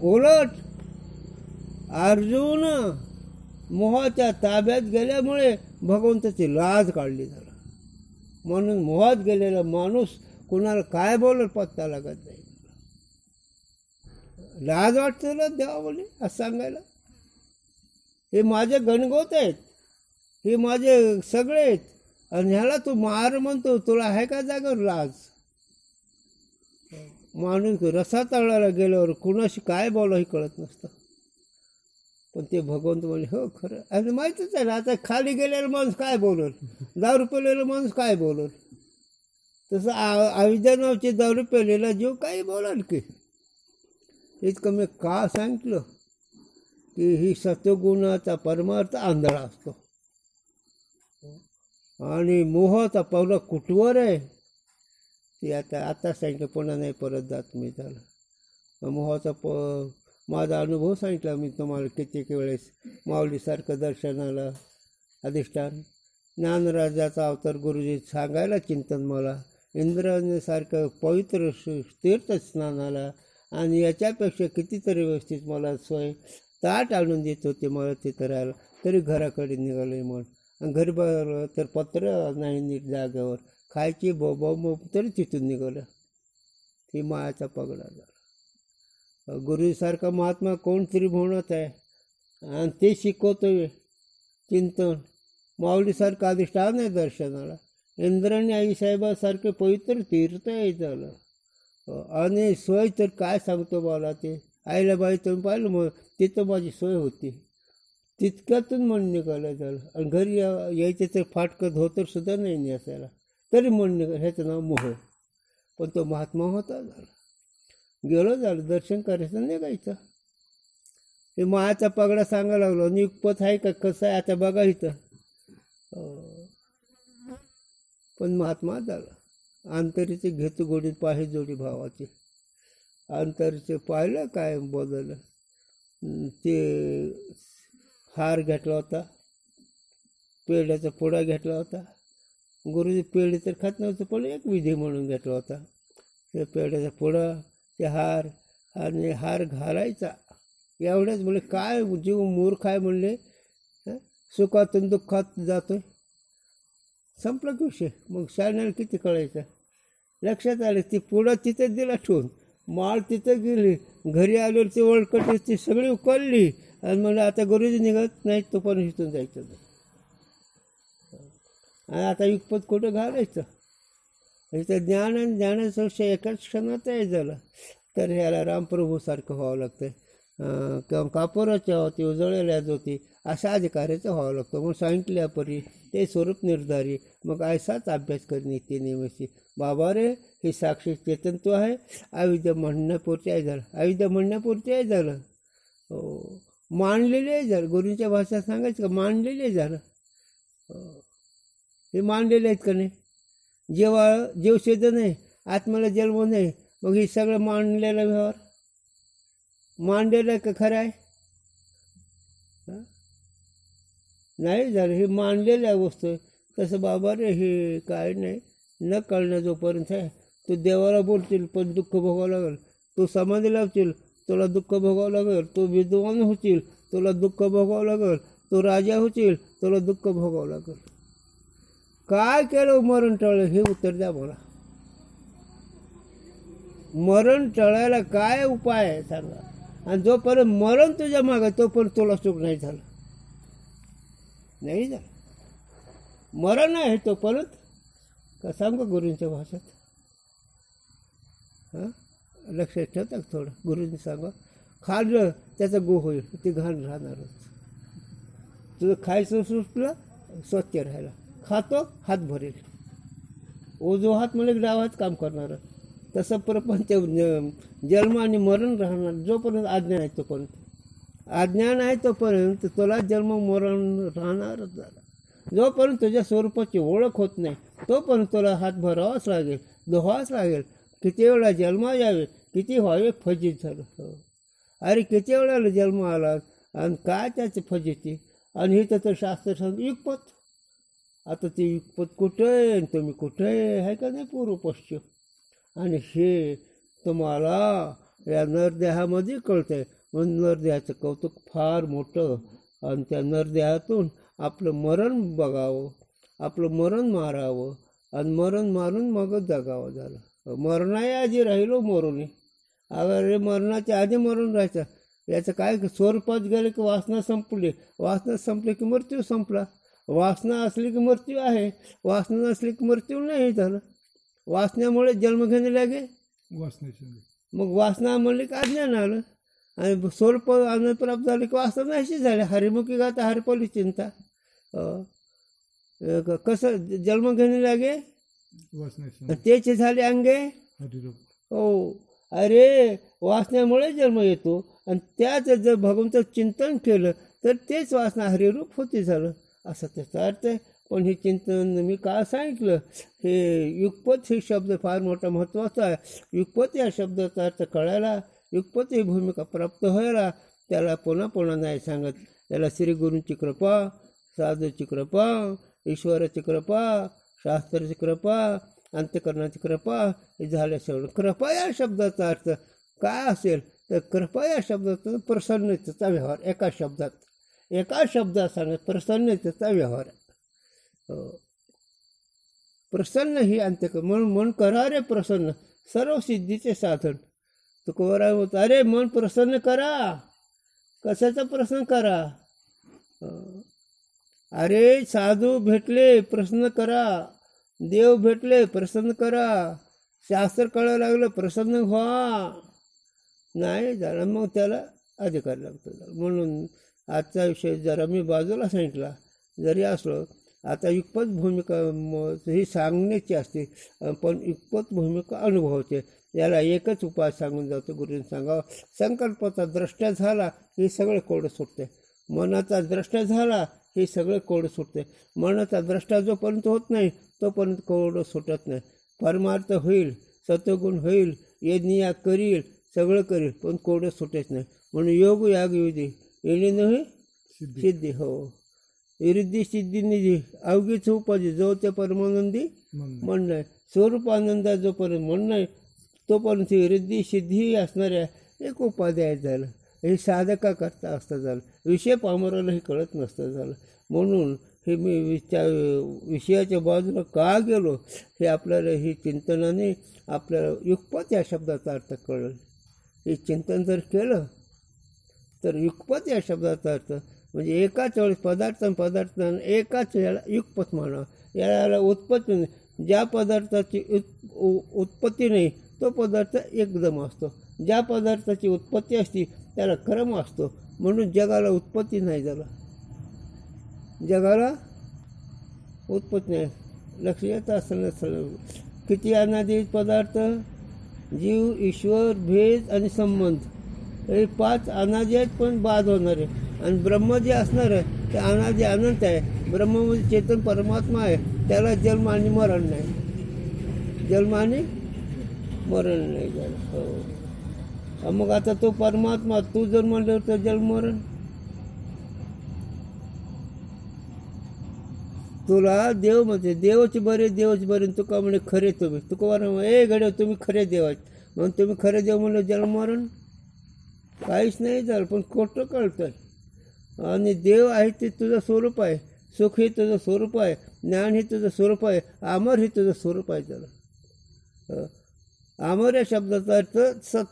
उलट अर्जुन मोहाच्या ताब्यात गेल्यामुळे भगवंताची लाज काढली झालं. म्हणून मोहात गेलेला माणूस कुणाला काय बोलत पत्ता लागत नाही. लाज वाटते ना देवा बोले असं सांगायला. हे माझे गणगोत आहेत, हे माझे सगळे आहेत, आणि ह्याला तू मार म्हणतो. तुला आहे का जागेवर लाज. माणूस रसा तळाला गेल्यावर कुणाशी काय बोलावं हे कळत नसतं. पण ते भगवंत बोलले हो खरं. आणि माहीतच आहे ना, आता खाली गेलेला माणूस काय बोलल, 10 रुपये माणूस काय बोलल. तसं अविद्या नावची दारू पेलेला जीव काही बोलाल की इतकं मी का सांगितलं की ही सत्वगुणाचा परमार्थ आंधळा असतो आणि मोहाचा पावला कुठवर आहे ते आता सांगितलं, पुन्हा नाही परत जात मी त्याला. मोहाचा माझा अनुभव सांगितला मी तुम्हाला कित्येक वेळेस. माऊलीसारखं दर्शनाला अधिष्ठान, ज्ञानराजाचा अवतार गुरुजी सांगायला चिंतन मला, इंद्रासारखं पवित्र तीर्थ स्नानाला, आणि याच्यापेक्षा कितीतरी व्यवस्थित मला सोय ताट आणून देत होते मला तिथं राहायला. तरी घराकडे निघाले मन, आणि घरी बघायला तर पत्र नाही नीट जागेवर, खायची बोबा तरी तिथून निघालं. ती मायाचा पगडा झाला. गुरुसारखा महात्मा कोण त्रिभुवनात आहे आणि ते शिकवतोय चिंतन. माऊलीसारखं अधिष्ठान आहे दर्शनाला, इंद्राणी आईसाहेबासारखे पवित्र तीर्थ आहे झालं. आणि सोय तर काय सांगतो मला, ते आईला बाई तुम्ही पाहिलं मग तिथं माझी सोय होती, तितक्यातून मन निघालं झालं. आणि घरी यायचे तर फाटकं धोतर सुद्धा नाही नेसायला, तरी मन निघालं. ह्याचं नाव मोह. पण तो महात्मा होता झाला. गेलो झालं, दर्शन करायचं निघायचं. हे मायाचा पगडा सांगायला लागलो, नियुक्पत आहे का कसं आहे आता बघा इथं. पण महात्मा झाला. अंतरीचे घेतो गोडीत पाहे जोडी भावाचे. अंतरीचे पाहिलं काय बदललं. ते हार घेतला होता, पेढ्याचा पुडा घेतला होता. गुरुजी पेढे तर खात नव्हतं, पण एक विधी म्हणून घेतला होता. ते पेढ्याचा पुडा, ते हार, आणि हार घालायचा एवढंच. म्हणले काय जीव मूर्ख आहे म्हणले, सुखातून दुःखात जातोय. संपला की विषय. मग शाळेला किती कळायचं. लक्षात आलं ती पुढं तिथं दिला ठेवून, माळ तिथं गेली. घरी आल्यावर ती ओळखट ती सगळी उकलली. आणि म्हणलं आता गुरुजी निघत नाही तो पण इथून जायचं नाही. आणि आता युगपत कुठं घालायचं. इथं ज्ञान आणि ज्ञानाचा विषय एकाच क्षणात आहे झालं. तर ह्याला रामप्रभूसारखं व्हावं लागतं, किंवा कापोराच्या होती उजळलेल्या होती अशा अधिकाऱ्याचं व्हावं लागतं. मग सांगितल्यापरी ते स्वरूप निर्धारी. मग ऐसाच अभ्यास करणे ते नेहमीची. बाबा रे हे साक्षी चेतनत्व आहे, अविद्या म्हणण्यापुरती आहे झालं. अविद्या म्हणण्यापुरती आहे झालं. मांडलेले आहे झालं. गुरूंच्या भाषेत सांगायचं का मांडलेले आहे झालं. हे मांडलेले आहेत का नाही. जेव्हा जीवशेद नाही, आत्म्याला जन्म नाही, मग हे सगळं मांडलेलं व्यवहार मांडलेलं आहे का खरं आहे. नाही झालं. हे मांडलेल्या वस्तू आहे. तसं बाबा रे हे काय नाही, न कळणं जोपर्यंत आहे. तू देवाला बोलतील पण दुःख भोगावं लागेल. तू समाधी लावशील तुला दुःख भोगावं लागेल. तू विद्वान होशील तुला दुःख भोगावं लागेल. तू राजा होशील तुला दुःख भोगावं लागेल. काय केलं मरण टळलं हे उत्तर द्या मला. मरण टळायला काय उपाय आहे सांगा. आणि जोपर्यंत मरण तुझ्या मागं तोपर्यंत तुला सुख नाही झालं. नाही झालं. मरण आहे तोपर्यंत का सांगू गुरूंच्या भाषेत. हां लक्षात ठेवतात थोडं. गुरुजी सांगा खाल्लं त्याचा गो होईल, ते घाण राहणारच. तुझं खायचं सुटलं स्वच्छ राहायला. खातो हात भरेल. ओझो हात म्हणजे डाव हात काम करणार. तसं प्रपंच जन्म आणि मरण राहणार जोपर्यंत अज्ञान आहे तोपर्यंत. अज्ञान आहे तोपर्यंत तुला जन्म मरण राहणारच झाला. जोपर्यंत तुझ्या स्वरूपाची ओळख होत नाही तोपर्यंत तुला हात भरावाच लागेल, धुवाच लागेल. किती वेळा जन्म यावे, किती व्हावे फजित झालं. अरे किती वेळाला जन्म आला आणि काय त्याची फजिती. आणि हे तर शास्त्र सांग युगपत. आता ते युगपत कुठं आहे तुम्ही कुठं आहे का नाही पूर्व पश्चिम. आणि हे तुम्हाला या नरदेहामध्ये कळतं आहे. म्हणून नरदेहाचं कौतुक फार मोठं. आणि त्या नरदेहातून आपलं मरण बघावं, आपलं मरण मारावं आणि मरण मारून मगच जगावं झालं. मरणाही आधी राहिलो मरून. अगर मरणाच्या आधी मरून राहायचं. याचं काय स्वरूपात गेलं की वासना संपली. वासना संपली की मृत्यू संपला. वासना असली की मृत्यू आहे, वासना नसली की मृत्यू नाही झालं. वासनेमुळे जन्म घेणे लागे. मग वासना म्हणले की अज्ञान आलं. आणि स्वरूप आनंद प्राप्त झाले की वासना नाहीशी झाले. हरिमुखी गाता हरिपली चिंता. कसं जन्म घेणे लागे आणि त्याचे झाले अंगे हो. अरे वासनेमुळे जन्म येतो आणि त्याच जर भगवंताचं चिंतन केलं तर तेच वासना हरिरूप होते झालं असं त्याचा अर्थ आहे. पण हे चिंतन मी का सांगितलं, हे युगपत हे शब्द फार मोठा महत्त्वाचा आहे. युगपत या शब्दाचा अर्थ कळायला, युगपत ही भूमिका प्राप्त व्हायला त्याला पुन्हा पुन्हा नाही सांगत. त्याला श्री गुरूंची कृपा, साधूची कृपा, ईश्वराची कृपा, शास्त्राची कृपा, अंतःकरणाची कृपा हे झाल्या सगळं. कृपा या शब्दाचा अर्थ काय असेल तर कृपा या शब्दाचा प्रसन्नतेचा व्यवहार. एका शब्दात सांगत प्रसन्नतेचा व्यवहार. प्रसन्न ही अंत्यकर म्हणून मन करा रे प्रसन्न सर्व सिद्धीचे साधन. तुकोबराय होतं अरे मन प्रसन्न करा. कशाचं प्रसन्न करा? अरे साधू भेटले प्रसन्न करा, देव भेटले प्रसन्न करा, शास्त्र कळायला लागलं प्रसन्न व्हा. नाही झालं मग त्याला अधिकार लागतो. म्हणून आजचा विषय जरा मी बाजूला सांगितला जरी असलो. आता युगपत भूमिका ही सांगण्याची असते, पण युगपत भूमिका अनुभवायची. याला एकच उपाय सांगून जातो गुरुने सांगावं. संकल्पाचा द्रष्ट्या झाला हे सगळे कोड सुटते. मनाचा द्रष्ट्या झाला हे सगळे कोड सुटते. मनाचा द्रष्टा जोपर्यंत होत नाही तोपर्यंत कोड सुटत नाही. परमार्थ होईल, सत्वगुण होईल, यज्ञ करील, सगळं करील, पण कोड सुटेच नाही. म्हणून योग याग विधी येणे नव्हे सिद्धी. हो विरुद्धी सिद्धी निधी अवघीच उपाधी जो ते परमानंदी म्हण नाही. स्वरूपानंदा जोपर्यंत म्हण नाही तोपर्यंत विरुद्धी सिद्धी असणाऱ्या एक उपाधी आहे झालं. हे साधका करता असतं झालं. विषय पामरालाही कळत नसतं झालं. म्हणून हे मी विषयाच्या बाजूला का गेलो हे आपल्याला ही चिंतनाने आपल्याला युगपत या शब्दाचा अर्थ कळलं. हे चिंतन जर केलं तर युगपत या शब्दाचा अर्थ म्हणजे एकाच वेळेस पदार्थ एकाच वेळेला युगपत म्हणावं. याला उत्पत्ती नाही. ज्या पदार्थाची उत्पत्ती नाही तो पदार्थ एकदम असतो. ज्या पदार्थाची उत्पत्ती असते त्याला क्रम असतो. म्हणून जगाला उत्पत्ती नाही झाला, जगाला उत्पत्ती नाही. लक्ष येत असताना किती अनादी पदार्थ, जीव, ईश्वर, भेद आणि संबंध हे 5 अनादी आहेत पण बाद होणार आहे. आणि ब्रह्म जे असणार आहे ते अनादी अनंत आहे. ब्रह्ममध्ये चेतन परमात्मा आहे, त्याला जन्म आणि मरण नाही. जन्म आणि मरण नाही झालं. हो मग आता तो परमात्मा तू जर म्हणलं तर जन्म मरण. तुला देव म्हणते देवाचे बरे देवाचे बरे. तुका म्हणे खरे तुम्ही. तुका ए घडव तुम्ही खरे देव आहेत म्हणून तुम्ही खरे देव म्हणलं जन्म मरण काहीच नाही झालं. पण खोटं कळतं आहे. आणि देव आहे ते तुझं स्वरूप आहे. सुख हे तुझं स्वरूप आहे. ज्ञान हे तुझं स्वरूप आहे. अमर हे तुझं स्वरूप आहे. त्याला अमर या शब्दाचा अर्थ सत.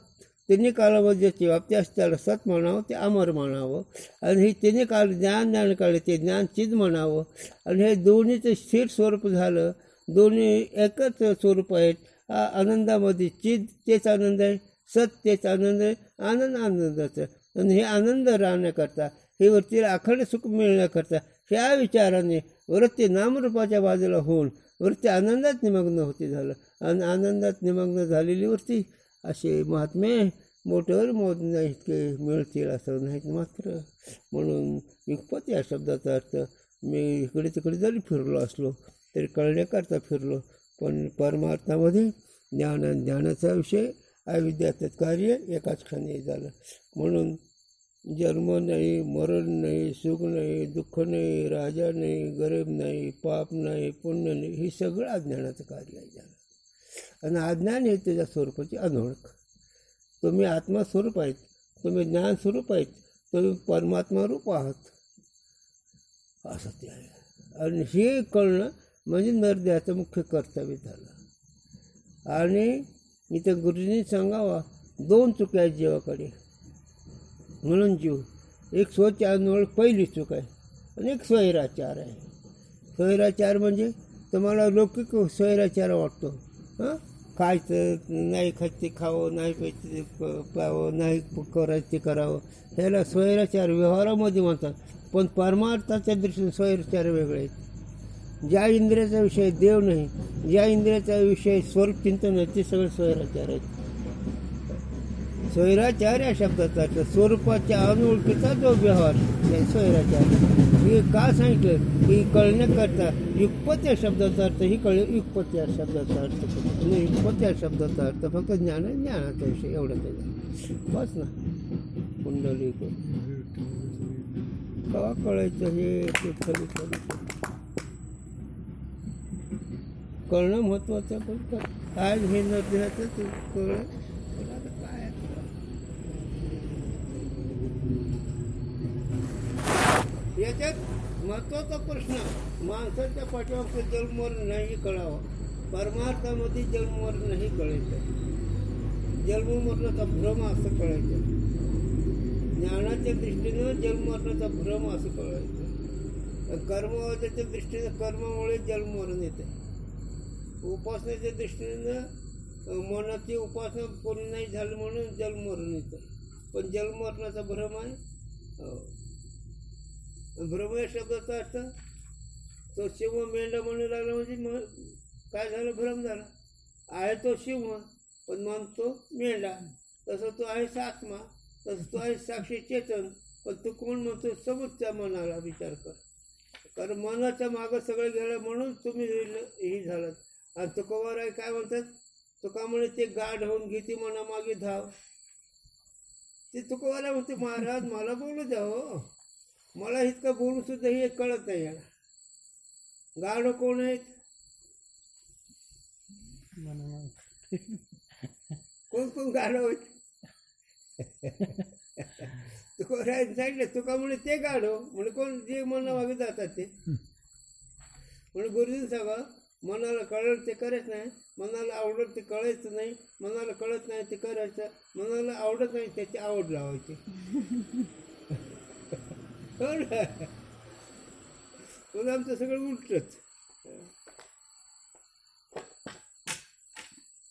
तिन्ही कालावधीची व्याप्ती असते त्याला सत म्हणावं, ते अमर म्हणावं. आणि हे तिन्ही काळ ज्ञान काढले ते ज्ञान चिद म्हणावं. आणि हे दोन्हीचं स्थिर स्वरूप झालं. दोन्ही एकच स्वरूप आहेत. आनंदामध्ये चिद तेच आनंद आहे, सत तेच आनंद आहे, आनंद आनंदाचं. आणि हे आनंद राहण्याकरता, हे वरतीला अखंड सुख मिळण्याकरता ह्या विचाराने वृत्ती नामरूपाच्या बाजूला होऊन वृत्ती आनंदात निमग्न होती झालं. आणि आनंदात निमग्न झालेली वृत्ती असे महात्मे मोठ्यावर मोद नाही इतके मिळतील असं नाहीत मात्र. म्हणून युगपत या शब्दाचा अर्थ मी इकडे तिकडे जरी फिरलो असलो तरी कळण्याकरता फिरलो. पण परमार्थामध्ये ज्ञानाचा विषय अविद्याचं कार्य एकाच क्षणी झालं. म्हणून जन्म नाही, मरण नाही, सुख नाही, दुःख नाही, राजा नाही, गरीब नाही, पाप नाही, पुण्य नाही, हे सगळं अज्ञानाचं कार्य आहे झालं. आणि अज्ञान हे त्याच्या स्वरूपाची अनोळख. तुम्ही आत्मास्वरूप आहेत, तुम्ही ज्ञानस्वरूप आहेत, तुम्ही परमात्मा रूप आहात असं ते आहे. आणि हे कळणं म्हणजे नरदेहाचं मुख्य कर्तव्य झालं. आणि इथं गुरुजींनी सांगावा 2 चुक्या आहेत जीवाकडे. म्हणून जीव एक स्वचार पहिली चूक आहे आणि एक स्वैराचार आहे. स्वैराचार म्हणजे तुम्हाला लौकिक स्वैराचार वाटतो. खायचं नाही, खायचे खावं, नाही प्यायचे प्यावं, नाही करायचं ते करावं, ह्याला स्वैराचार व्यवहारामध्ये म्हणतात. पण परमार्थाच्या दृष्टीने स्वैराचार वेगळे आहेत. ज्या इंद्रियाचा विषय देव नाही, ज्या इंद्रियाचा विषय स्वरूप चिंतन आहे, ते सगळं स्वैराचार आहे. स्वैराचार या शब्दाचा अर्थ स्वरूपाच्या अनोळखीचा जो व्यवहार हे स्वैराचार. हे का सांगितलं की कळण्याकरता युगपत या शब्दाचा अर्थ ही युगपत या शब्दाचा अर्थ आणि युगपत या शब्दाचा अर्थ फक्त ज्ञान आहे, ज्ञानाचा विषय एवढं त्याचा बस ना. कुंडली केव्हा कळायचं हे कळणं महत्वाचं. पण आज हे न देहाचं ते कळलं काय. याच्यात महत्वाचा प्रश्न माणसाच्या पाठीमागचं जन्ममरण नाही कळावं. परमार्थामध्ये जन्ममरण नाही कळायचं. जन्ममरणाचा भ्रम असं कळायचं. ज्ञानाच्या दृष्टीनं जन्ममरणाचा भ्रम असं कळायचं. कर्मवादाच्या दृष्टीनं कर्मामुळे जन्ममरण येते. उपासनेच्या दृष्टीनं मनाची उपासना पूर्ण नाही झाली म्हणून जन्ममरण येतं. पण जन्ममरणाचा भ्रम आहे. भ्रम या शब्दाचा अर्थ तो शिव मेंढा म्हणू लागला म्हणजे मग काय झालं, भ्रम झाला. आहे तो शिव पण म्हणतो मेंढा. तसं तो आहेस आत्मा, तसं तो आहे साक्षी चेतन. पण तू कोण म्हणतो, समोरच्या मनाला विचार कर. कारण मनाच्या मागं सगळं गेलं म्हणून तुम्ही हे झालं. आणि तुकोबार आहे काय म्हणतात, तुका म्हणे ते गाढ होऊन घेते मनामागे धाव. ते तुकोबाला म्हणते महाराज मला बोलू द्या हो, मला इतकं बोलून सुद्धा हे कळत नाही. याला गाढ कोण आहेत, कोण कोण गाढ होत. तुकोबारायला सांगितलं तुका म्हणे ते गाढ हो म्हणजे कोण जे मनामागे जातात ते. म्हणजे गुरुजींनी सांगा मनाला कळलं ते करायचं नाही, मनाला आवडत ते कळायचं नाही, मनाला कळत नाही ते करायचं, मनाला आवडत नाही त्याची आवड लावायची. तुला आमचं सगळं उलटच.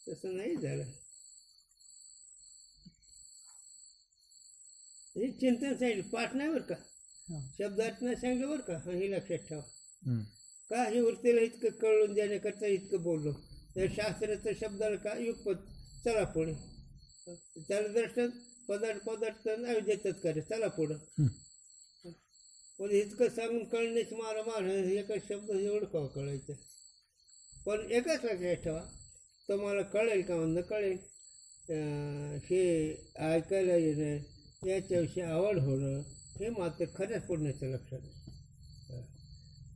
तसं नाही झालं. हे चिंतन सांगितलं, पाठ नाही बरं का, शब्दार्थ नाही सांगितलं बरं का. हे लक्षात ठेवा. का हे वृत्तीला इतकं कळून देण्याकरता इतकं बोललो. तर शास्त्राचं शब्दाला का युगपत चला पुढे. त्याला दर्शन पदार्थ नाही देतात करे चला पुढं. पण इतकं सांगून कळण्याची मार एका शब्द एवढं का कळायचं. पण एकच लक्षात ठेवा, तुम्हाला कळेल का म्हणणं कळेल. हे ऐकायला येणं, याच्याविषयी आवड होणं हे मात्र खऱ्याच पुण्याचं लक्षण आहे.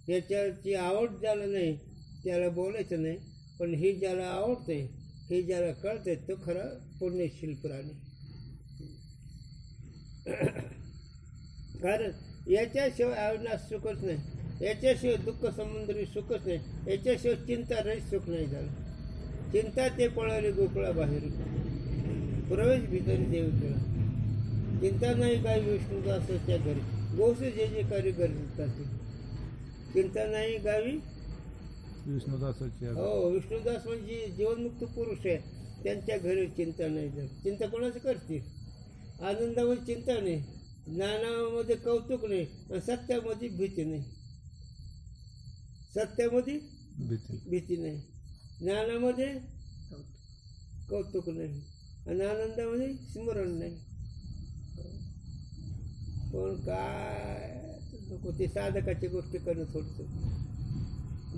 त्याच्याची आवड ज्याला नाही त्याला बोलायचं नाही. पण हे ज्याला आवडते, हे ज्याला कळते तो खरा पुण्यशील प्राणी. कारण याच्याशिवाय अविनाश सुखच नाही, याच्याशिवाय दुःख समुद्री सुखच नाही, याच्याशिवाय चिंता रहित सुख नाही झालं. चिंता ते पळाले गोकुळा बाहेर, प्रवेश भीतरी देव केला. चिंता नाही काय विष्णुदासाच्या घरी, गोस जे जे कार्य करतात. चिंता नाही गावी विष्णुदासाची. हो, विष्णुदास म्हणजे जीवनमुक्त पुरुष आहे, त्यांच्या घरी चिंता नाही झाली. चिंता कोणाचं करते. आनंदामध्ये चिंता नाही, ज्ञानामध्ये कौतुक नाही, आणि सत्यामध्ये भीती नाही. सत्यामध्ये भीती नाही, ज्ञानामध्ये कौतुक नाही, आणि आनंदामध्ये स्मरण नाही. पण काय नको ते साधकाची गोष्टी करणं थोडंसं.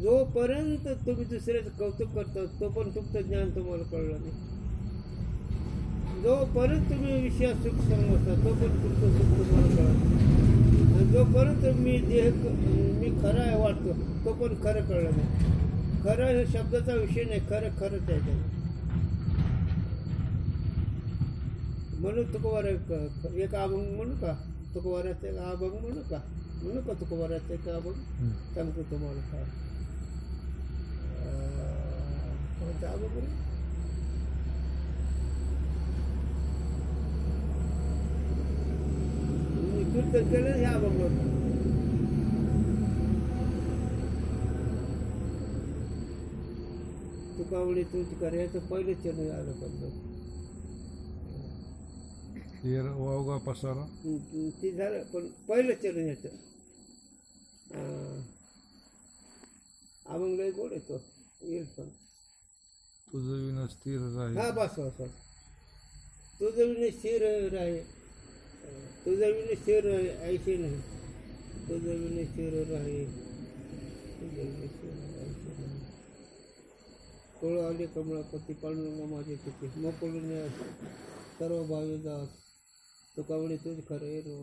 जोपर्यंत तुम्ही दुसऱ्याचं कौतुक करता तोपर्यंत तुमचं ज्ञान तुम्हाला कळलं नाही. जोपर्यंत तुम्ही विषयात सुख समजता तोपर्यंत तुमचं सुख तुम्हाला कळलं नाही. आणि जोपर्यंत मी खरं आहे वाटतो तोपर्यंत खरं कळलं नाही. खरं हे शब्दाचा विषय नाही, खरं खरंच आहे. म्हणून तुकोबार एक अभंग म्हणू का, तुकोबाराचा एक अभंग म्हणू का, तुकोबाराचा एक अभंग सांगतो तुम्हाला. काय अभंग मी कीर्तन केलं ह्या अभंगावर. तुकावली तुझ करायचं पहिलं चरण आलं पडलं. वावगा पसारा ते झालं, पण पहिलं चरण येतं. अभंग लय गोड येतो येईल पण तुझं विना स्थिर हा राहील बस बस बस तुझं विने स्थिर राहे तुझं विने स्थिर राहे ऐसे नाही तुझं विने स्थिर राहे तुझं विने स्थिर राहे ऐसे नाही कोळ आले कमळापती पांडुरंगा माझे तिथे मोकळून सर्व भावी दास तुका म्हणे तुझ खरे रो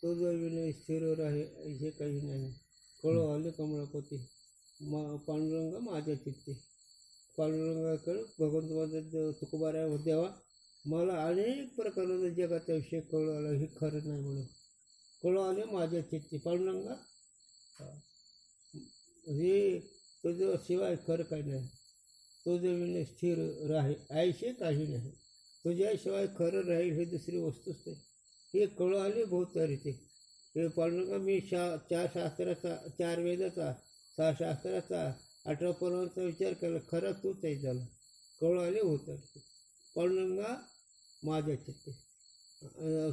तुझं विनय स्थिर राहे ऐसे काही नाही कळो आले कमळापती पांडुरंगा माझ्या चित्ते पांडुरंगाकडे भगवंत माझा तुकोबारा देवा मला अनेक प्रकारचा जगाचा विषय कळू आला हे खरं नाही म्हणून कळू आले माझ्या चित्ते पांडुरंगा हे तुझं शिवाय खरं काही नाही तुझं विनय स्थिर राहे ऐसे काही नाही तुझ्याशिवाय खरं राहील हे दुसरी वस्तूच नाही हे कळू आले भोवतारी ते हे पांडुरंगा मी 4 शास्त्राचा 4 वेदाचा 6 शास्त्राचा 18 पुराणाचा विचार केला खरा तूच आहे झाला कळू आले होतं पांडुरंगा माझ्या चित्ते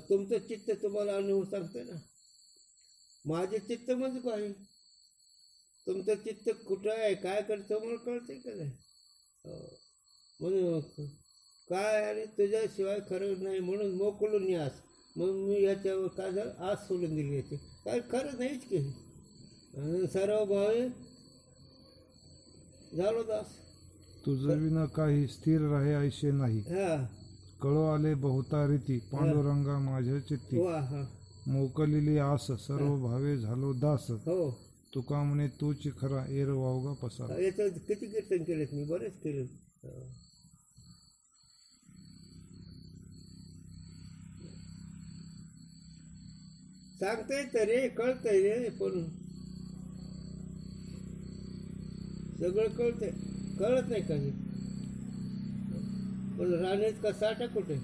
तुमचं चित्त तुम्हाला अनुभव सांगते ना माझे चित्त म्हणजे काय तुमचं चित्त कुठं आहे काय करतं मला कळतंय का नाही म्हणून काय आणि तुझ्याशिवाय खरं नाही म्हणून मोकळून यास मग मी याच्यावर काय झालं आज सोडून दिली याची काय खरं नाहीच की सर्व भावे झालो दास तुझं विना काही स्थिर राहे ऐसे नाही हा कळो आले बहुता रीती पांडुरंगा माझ्या चित्ती वा हा मोकलिली आस सर्व भावे झालो दास हो तुका म्हणे तूच खरा एर वावगा पसार याचं किती कीर्तन केलेत मी बरेच केले सांगता येतं रे कळतंय रे पण सगळं कळतंय कळत नाही काही पण राहण्यात का साठा कुठे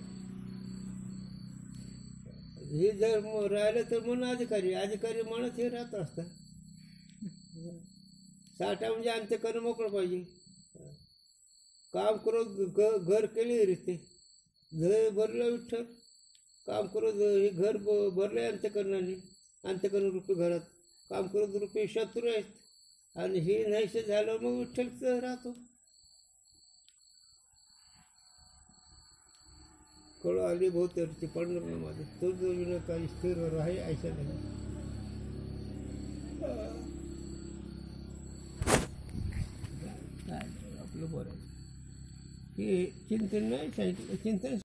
हे जर राहिलं तर म्हणून अधिकारी म्हणत हे राहत असतात साठा म्हणजे अंत्यकरण मोकळं पाहिजे काम करून घर केले रीते घर भरलं विठ्ठल काम करून हे घर भरलं अंत्यकरण रुपये घरात काम करून रुपये शत्रू आहेत आणि हे नाहीसे झालं मग विठ्ठलचं राहतो कळो आली बहुतरची पडलं माझं तो जो विना काही स्थिर राहे ऐसा नाही आपलं बरं हे चिंतन नाही सांगितलं चिंतन